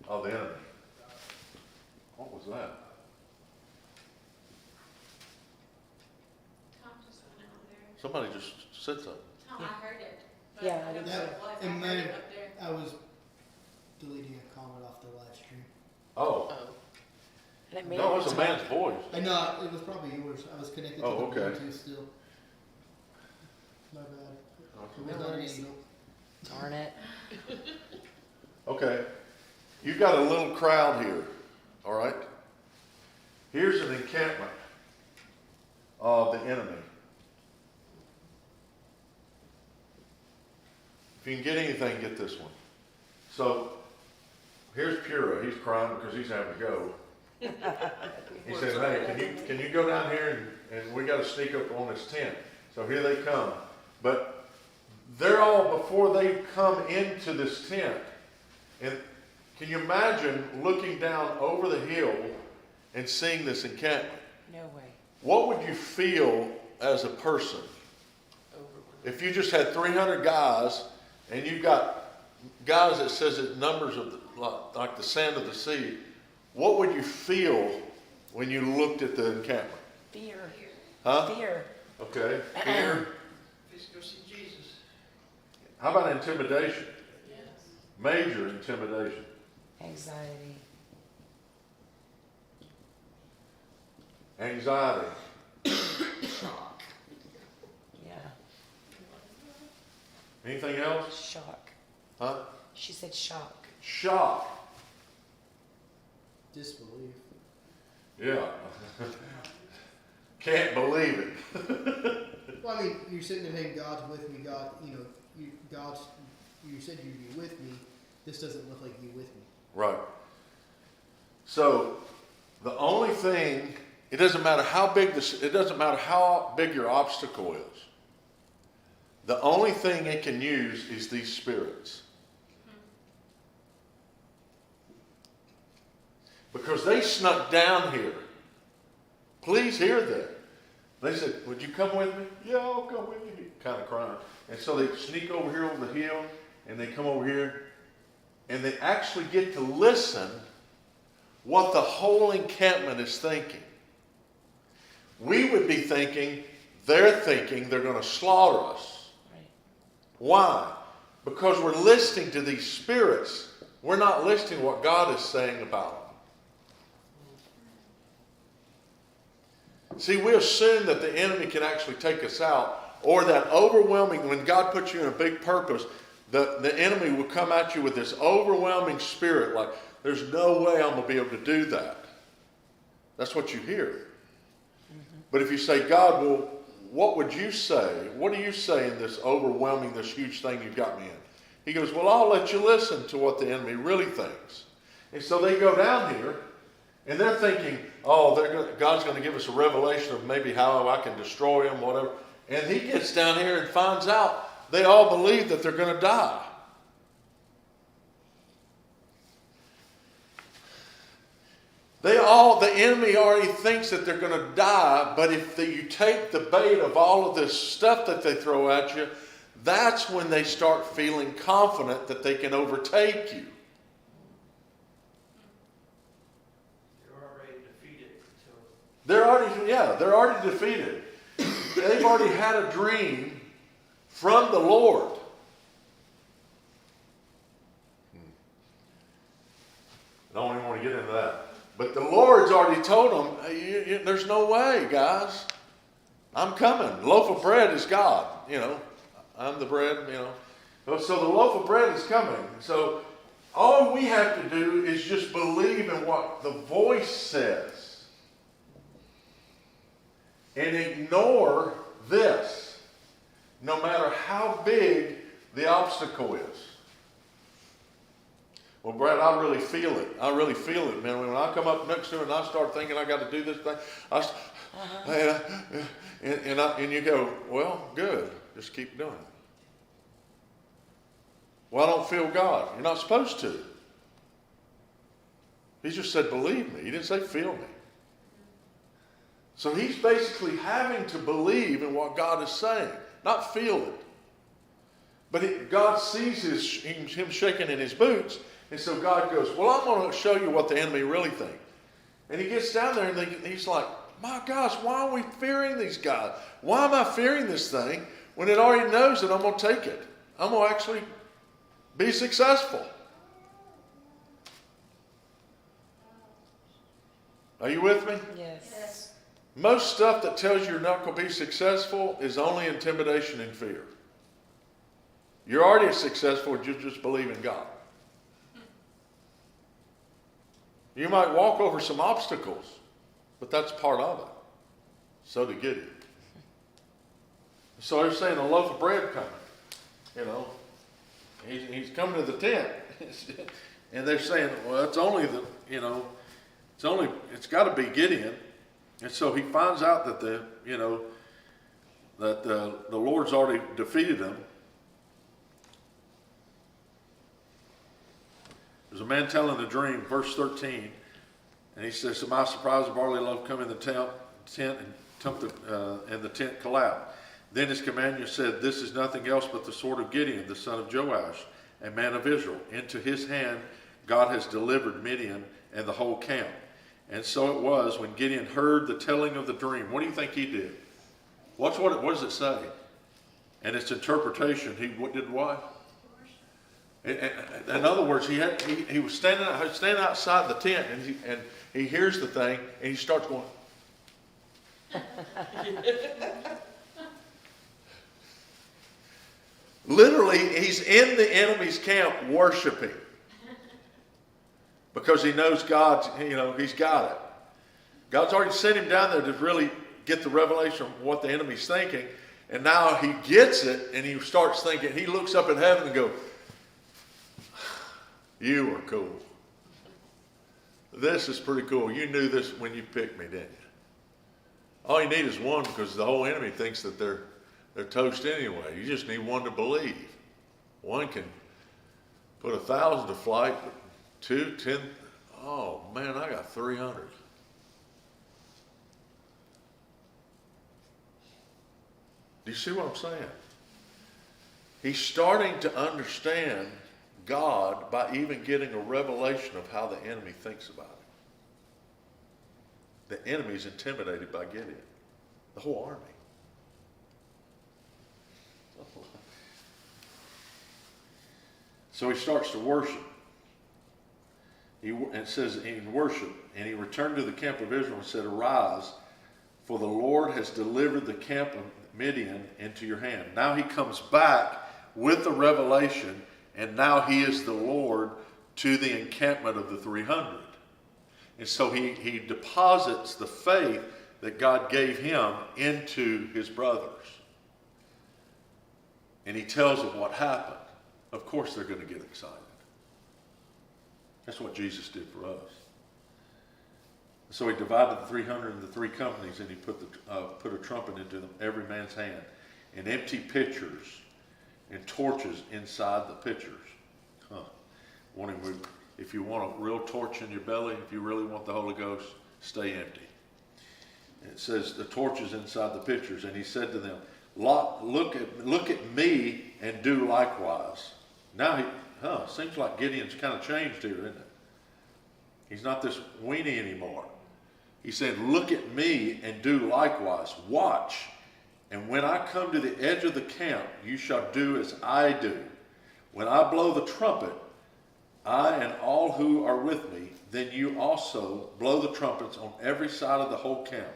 of the enemy. What was that? Tom just went out there. Somebody just said something. Tom, I heard it. But Yeah, I don't know Yeah, what it was. I and heard then it up there. I was deleting a comment off the live stream. Oh, And it made no, it it was a sound- man's voice. I know, it was probably yours. I was connected Oh, to the okay. Bluetooth still. My bad. Okay. It was No not an worries. angel. Darn it. Okay. You've got a little crowd here, all right? Here's an encampment of the enemy. If you can get anything, get this one. So, here's Purah. He's crying because he's having to go. He said, hey, can you go down here and we got to sneak up on this tent. So here they come. But they're all, before they come into this tent, and can you imagine looking down over the hill and seeing this encampment? No way. What would you feel as a person if you just had 300 guys and you've got guys that says it numbers of like the sand of the sea? What would you feel when you looked at the encampment? Fear. Huh? Fear. Okay. Fear. Go see Jesus. How about intimidation? Yes. Major intimidation. Anxiety. Anxiety. Shock. Yeah. Anything else? Shock. Huh? She said shock. Shock. Disbelief. Yeah. Can't believe it. Well, I mean, you're sitting there saying, God's with me, God, you said you'd be with me. This doesn't look like you with me. Right. So the only thing, it doesn't matter how big your obstacle is. The only thing it can use is these spirits. Because they snuck down here. Please hear that. They said, would you come with me? Yeah, I'll come with you. Kind of crying. And so they sneak over here over the hill, and they come over here, and they actually get to listen what the whole encampment is thinking. We would be thinking they're going to slaughter us. Right. Why? Because we're listening to these spirits. We're not listening to what God is saying about them. See, we assume that the enemy can actually take us out, or that overwhelming, when God puts you in a big purpose, the enemy will come at you with this overwhelming spirit, like, there's no way I'm going to be able to do that. That's what you hear. Mm-hmm. But if you say, God, well, what would you say? What do you say in this overwhelming, this huge thing you've got me in? He goes, well, I'll let you listen to what the enemy really thinks. And so they go down here, and they're thinking, oh, God's going to give us a revelation of maybe how I can destroy them, whatever. And he gets down here and finds out they all believe that they're going to die. The enemy already thinks that they're going to die, but if you take the bait of all of this stuff that they throw at you, that's when they start feeling confident that they can overtake you. They're already defeated. They've already had a dream from the Lord. I don't even want to get into that. But the Lord's already told them, there's no way, guys. I'm coming. The loaf of bread is God. I'm the bread, So the loaf of bread is coming. So all we have to do is just believe in what the voice says. And ignore this, no matter how big the obstacle is. Well, Brad, I really feel it. I really feel it, man. When I come up next to it and I start thinking I got to do this thing, and you go, well, good. Just keep doing it. Well, I don't feel God. You're not supposed to. He just said, believe me. He didn't say, feel me. So he's basically having to believe in what God is saying, not feel it. But God sees him shaking in his boots, and so God goes, well, I'm going to show you what the enemy really thinks. And he gets down there, and he's like, my gosh, why are we fearing these guys? Why am I fearing this thing when it already knows that I'm going to take it? I'm going to actually be successful. Are you with me? Yes. Most stuff that tells you you're not going to be successful is only intimidation and fear. You're already successful if you just believe in God. You might walk over some obstacles, but that's part of it. So did Gideon. So they're saying a loaf of bread coming. He's coming to the tent. And they're saying, well, it's only it's got to be Gideon. And so he finds out that the Lord's already defeated him. There's a man telling the dream, verse 13, and he says, to my surprise, a barley loaf come in the tent and the tent collapsed. Then his companion said, this is nothing else but the sword of Gideon, the son of Joash, a man of Israel. Into his hand God has delivered Midian and the whole camp. And so it was when Gideon heard the telling of the dream. What do you think he did? What does it say? And its interpretation, he did what? In other words, he was standing outside the tent, and he hears the thing, and he starts going. Literally, he's in the enemy's camp worshiping because he knows God's, he's got it. God's already sent him down there to really get the revelation of what the enemy's thinking, and now he gets it, and he starts thinking. He looks up at heaven and goes, "You are cool. This is pretty cool. You knew this when you picked me, didn't you? All you need is one, because the whole enemy thinks that they're toast anyway. You just need one to believe. One can put 1,000 to flight, but 2, 10. Oh man, I got 300. Do you see what I'm saying? He's starting to understand God by even getting a revelation of how the enemy thinks about it. The enemy's intimidated by Gideon, the whole army. So he starts to worship. It says in worship, and he returned to the camp of Israel and said, arise, for the Lord has delivered the camp of Midian into your hand. Now he comes back with the revelation, and now he is the Lord to the encampment of the 300. And so he deposits the faith that God gave him into his brothers. And he tells them what happened. Of course they're going to get excited. That's what Jesus did for us. So he divided the 300 into 3 companies, and he put a trumpet into every man's hand, and empty pitchers and torches inside the pitchers. If you want a real torch in your belly, if you really want the Holy Ghost, stay empty. And it says the torches inside the pitchers, and he said to them, look at me and do likewise. Now seems like Gideon's kind of changed here, isn't it? He's not this weenie anymore. He said, look at me and do likewise. Watch, and when I come to the edge of the camp, you shall do as I do. When I blow the trumpet, I and all who are with me, then you also blow the trumpets on every side of the whole camp,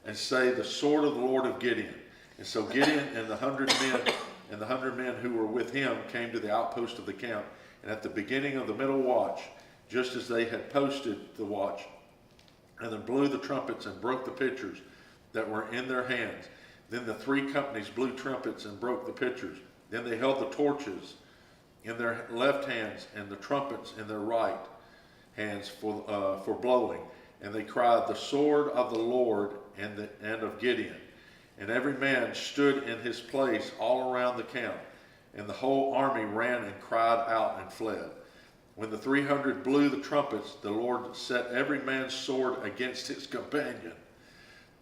and say, the sword of the Lord of Gideon. And so Gideon and the 100 men who were with him came to the outpost of the camp, and at the beginning of the middle watch, just as they had posted the watch, and then blew the trumpets and broke the pitchers that were in their hands. Then the 3 companies blew trumpets and broke the pitchers. Then they held the torches in their left hands and the trumpets in their right hands for blowing. And they cried, the sword of the Lord and of Gideon. And every man stood in his place all around the camp. And the whole army ran and cried out and fled. When the 300 blew the trumpets, the Lord set every man's sword against his companion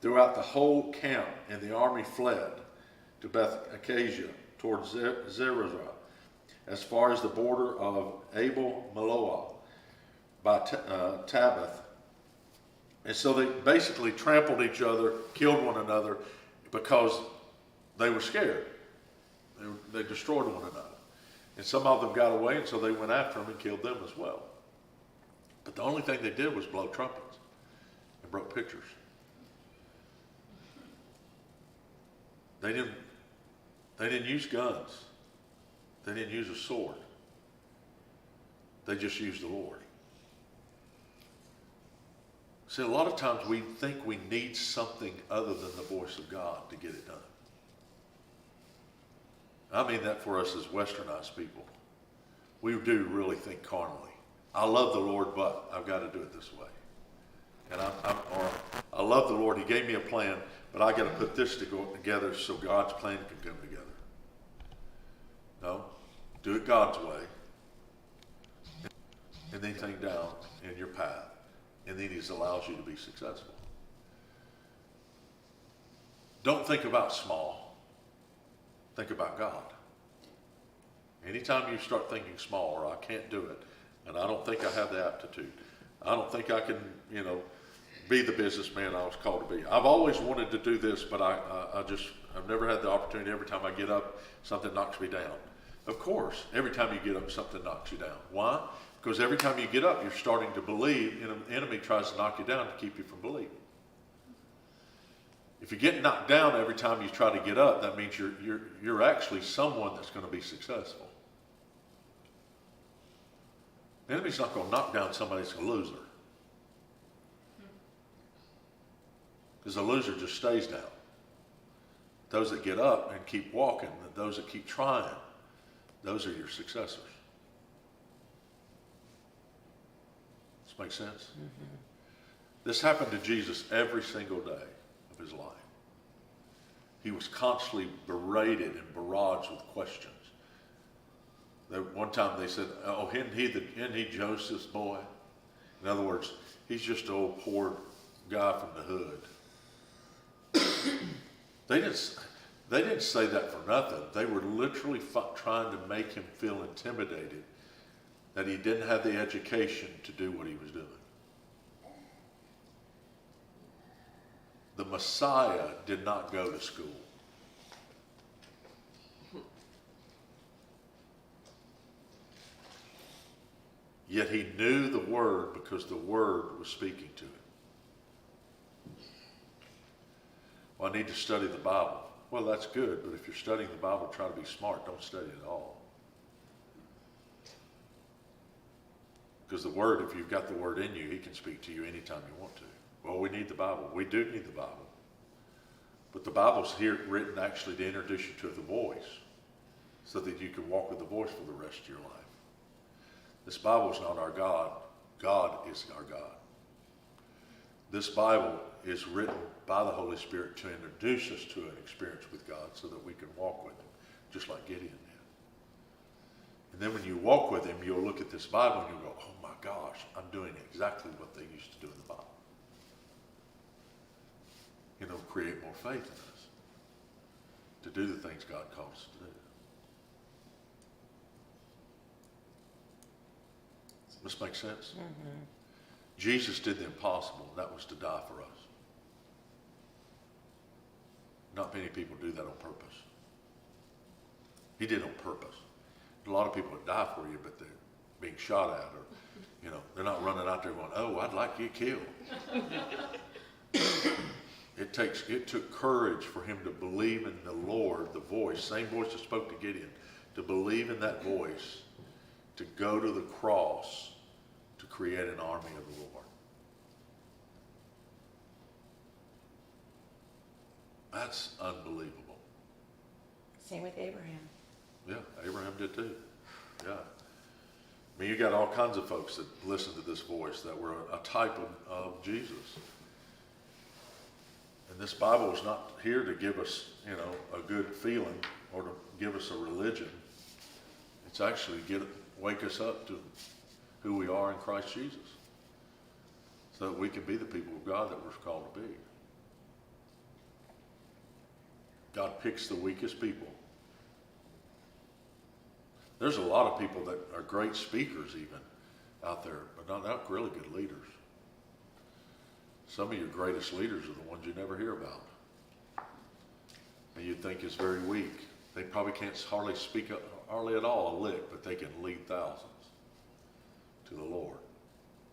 throughout the whole camp, and the army fled to Beth Acacia towards Zerazah, as far as the border of Abel Meloah by Tabbath. And so they basically trampled each other, killed one another, because they were scared. They destroyed one another. And some of them got away, and so they went after them and killed them as well. But the only thing they did was blow trumpets and broke pitchers. They didn't use guns. They didn't use a sword. They just used the Lord. See, a lot of times we think we need something other than the voice of God to get it done. I mean that for us as westernized people. We do really think carnally. I love the Lord, but I've got to do it this way. And I love the Lord. He gave me a plan, but I got to put this together so God's plan can come together. No, do it God's way. and anything down in your path, and then he allows you to be successful. Don't think about small. Think about God. Anytime you start thinking small, or I can't do it, and I don't think I have the aptitude, I don't think I can, be the businessman I was called to be. I've always wanted to do this, but I've never had the opportunity. Every time I get up, something knocks me down. Of course, every time you get up, something knocks you down. Why? Because every time you get up, you're starting to believe, and an enemy tries to knock you down to keep you from believing. If you get knocked down every time you try to get up, that means you're actually someone that's going to be successful. The enemy's not going to knock down somebody that's a loser. Because the loser just stays down. Those that get up and keep walking, those that keep trying, those are your successors. This makes sense? Mm-hmm. This happened to Jesus every single day of his life. He was constantly berated and barraged with questions. One time they said, "Oh, isn't he Joseph's boy?" In other words, he's just an old poor guy from the hood. They didn't say that for nothing. They were literally trying to make him feel intimidated that he didn't have the education to do what he was doing. The Messiah did not go to school. Yet he knew the word because the word was speaking to him. Well, I need to study the Bible. Well, that's good, but if you're studying the Bible, try to be smart. Don't study it at all. Because the word, if you've got the word in you, he can speak to you anytime you want to. Well, we need the Bible. We do need the Bible. But the Bible's here written actually to introduce you to the voice so that you can walk with the voice for the rest of your life. This Bible is not our God. God is our God. This Bible is written by the Holy Spirit to introduce us to an experience with God so that we can walk with him, just like Gideon did. And then when you walk with him, you'll look at this Bible and you'll go, "Oh my gosh, I'm doing exactly what they used to do in the Bible." It'll create more faith in us to do the things God calls us to do. This makes sense? Mm-hmm. Jesus did the impossible, and that was to die for us. Not many people do that on purpose. He did on purpose. A lot of people would die for you, but they're being shot at, or they're not running out there going, "Oh, I'd like you killed." It took courage for him to believe in the Lord, the voice, same voice that spoke to Gideon, to believe in that voice, to go to the cross, to create an army of the Lord. That's unbelievable. Same with Abraham. Yeah, Abraham did too. Yeah. I mean, you got all kinds of folks that listen to this voice that were a type of Jesus. And this Bible is not here to give us, a good feeling or to give us a religion. It's actually wake us up to who we are in Christ Jesus, so that we can be the people of God that we're called to be. God picks the weakest people. There's a lot of people that are great speakers even out there, but not really good leaders. Some of your greatest leaders are the ones you never hear about. And you think is very weak. They probably can't hardly speak hardly at all a lick, but they can lead thousands to the Lord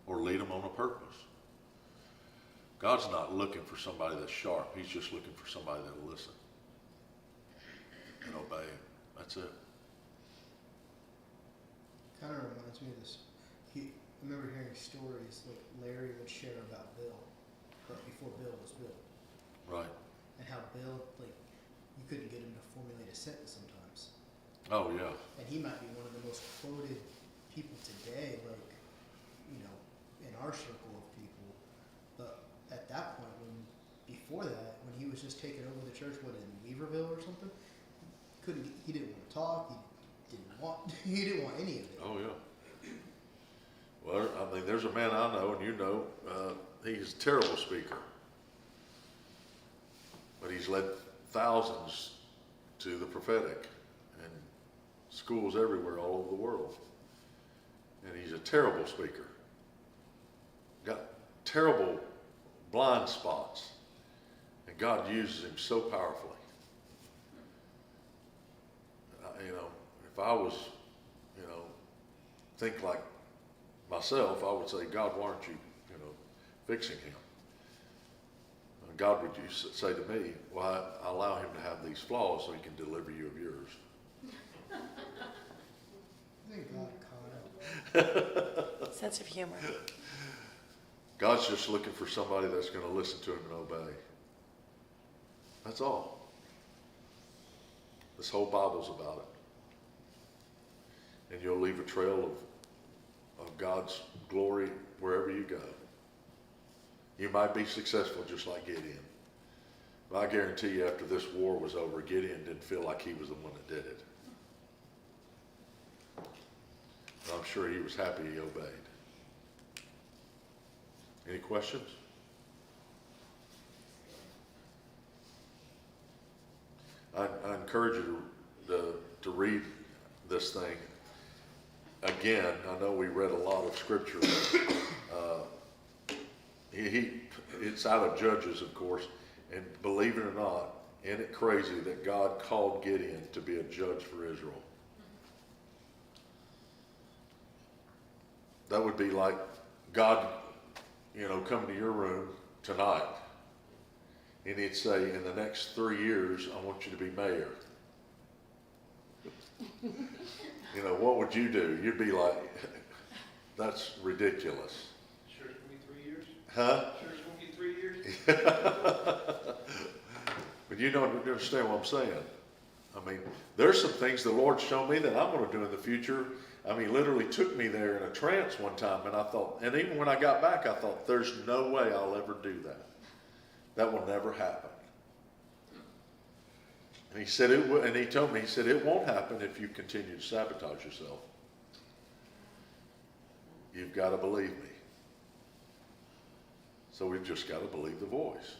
or lead them on a purpose. God's not looking for somebody that's sharp. He's just looking for somebody that will listen and obey him. That's it. Kind of reminds me of this. I remember hearing stories that Larry would share about Bill, but before Bill was Bill. Right. And how Bill, you couldn't get him to formulate a sentence sometimes. Oh, yeah. And he might be one of the most quoted people today, in our circle of people. But at that point, before that, when he was just taking over the church, in Weaverville or something, he didn't want to talk. He didn't want any of it. Oh, yeah. Well, I mean, there's a man I know, and you know, he's a terrible speaker. But he's led thousands to the prophetic and schools everywhere all over the world. And he's a terrible speaker. Got terrible blind spots. And God uses him so powerfully. You know, if I was, you know, think like myself, I would say, God, why aren't you, you know, fixing him? And God would say to me, well, I allow him to have these flaws so he can deliver you of yours. I think God caught up. Sense of humor. God's just looking for somebody that's going to listen to him and obey. That's all. This whole Bible's about it. And you'll leave a trail of God's glory wherever you go. You might be successful just like Gideon. But I guarantee you after this war was over, Gideon didn't feel like he was the one that did it. And I'm sure he was happy he obeyed. Any questions? I encourage you to read this thing again. I know we read a lot of scripture. It's out of Judges, of course, and believe it or not, isn't it crazy that God called Gideon to be a judge for Israel? That would be like God, you know, come to your room tonight, and he'd say, in the next 3 years, I want you to be mayor. You know, what would you do? You'd be like, that's ridiculous. Sure it's gonna be 3 years? Huh? Sure it's gonna be 3 years? But you don't understand what I'm saying. I mean, there's some things the Lord's shown me that I'm going to do in the future. I mean, literally took me there in a trance one time, and I thought, and even when I got back, I thought, there's no way I'll ever do that. That will never happen. And he said it would, and he told me, he said, it won't happen if you continue to sabotage yourself. You've got to believe me. So we've just got to believe the voice.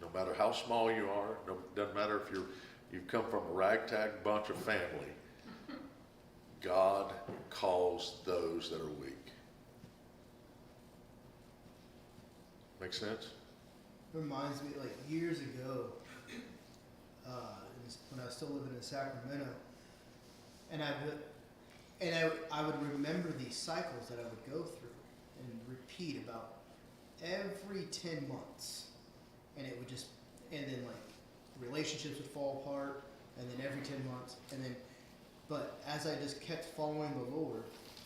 No matter how small you are, doesn't matter if you've come from a ragtag bunch of family, God calls those that are weak. Make sense? Reminds me, like years ago, when I was still living in Sacramento, and I would remember these cycles that I would go through and repeat about every 10 months, and it would just, and then like relationships would fall apart, and then every 10 months, and then, but as I just kept following the Lord,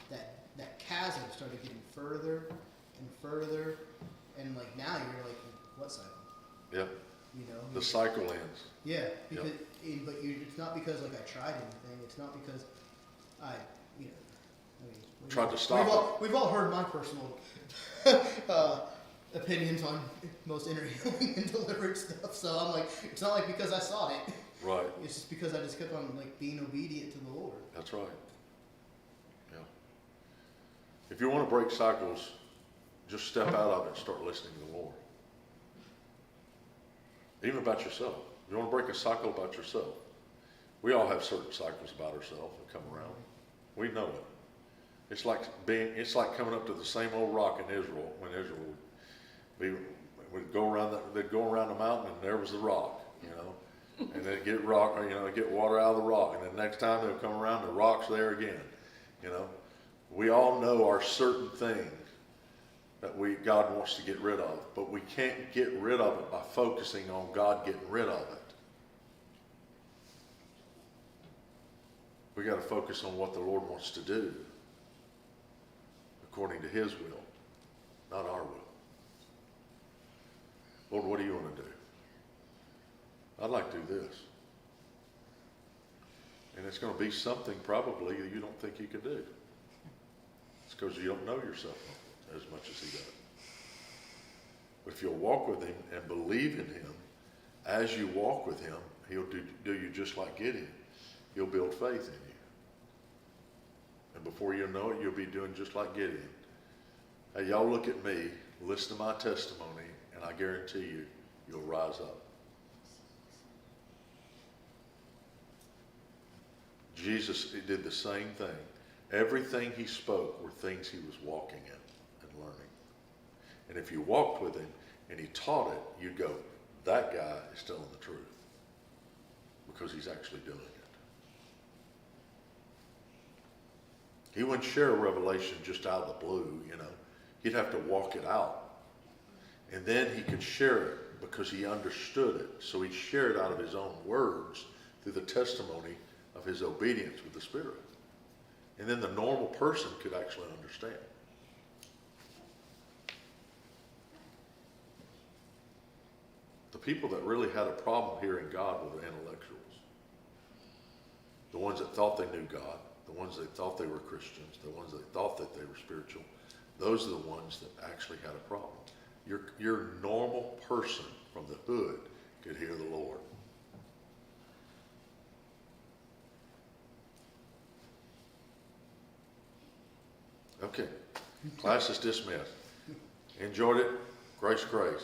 that chasm started getting further and further, and like now you're like, what cycle? Yep. You know, The cycle ends. yeah, because it's not because like I tried anything. It's not because I, you know, I mean, Tried to stop We've all heard my personal opinions on most inner healing and deliverance stuff. So I'm like, it's not like because I sought it. Right. It's just because I just kept on like being obedient to the Lord. That's right. Yeah. If you want to break cycles, just step out of it and start listening to the Lord. Even about yourself. You want to break a cycle about yourself. We all have certain cycles about ourselves that come around. We know it. It's like coming up to the same old rock in Israel when Israel would go around they'd go around the mountain and there was the rock, you know. And they'd get rock, or, you know, get water out of the rock, and then next time they'll come around, the rock's there again. You know, we all know our certain thing that God wants to get rid of, but we can't get rid of it by focusing on God getting rid of it. We got to focus on what the Lord wants to do according to His will, not our will. Lord, what do you want to do? I'd like to do this. And it's going to be something probably that you don't think you could do. It's because you don't know yourself as much as He does. But if you'll walk with Him and believe in Him, as you walk with Him, He'll do you just like Gideon. He'll build faith in you. And before you know it, you'll be doing just like Gideon. Hey, y'all look at me, listen to my testimony, and I guarantee you, you'll rise up. Jesus did the same thing. Everything he spoke were things he was walking in and learning. And if you walked with him and he taught it, you'd go, that guy is telling the truth. Because he's actually doing it. He wouldn't share a revelation just out of the blue, you know. He'd have to walk it out. And then he could share it because he understood it. So he'd share it out of his own words through the testimony of his obedience with the Spirit. And then the normal person could actually understand. The people that really had a problem hearing God were the intellectuals. The ones that thought they knew God, the ones that thought they were Christians, the ones that thought that they were spiritual, those are the ones that actually had a problem. Your normal person from the hood could hear the Lord. Okay, class is dismissed. Enjoyed it. Grace, grace.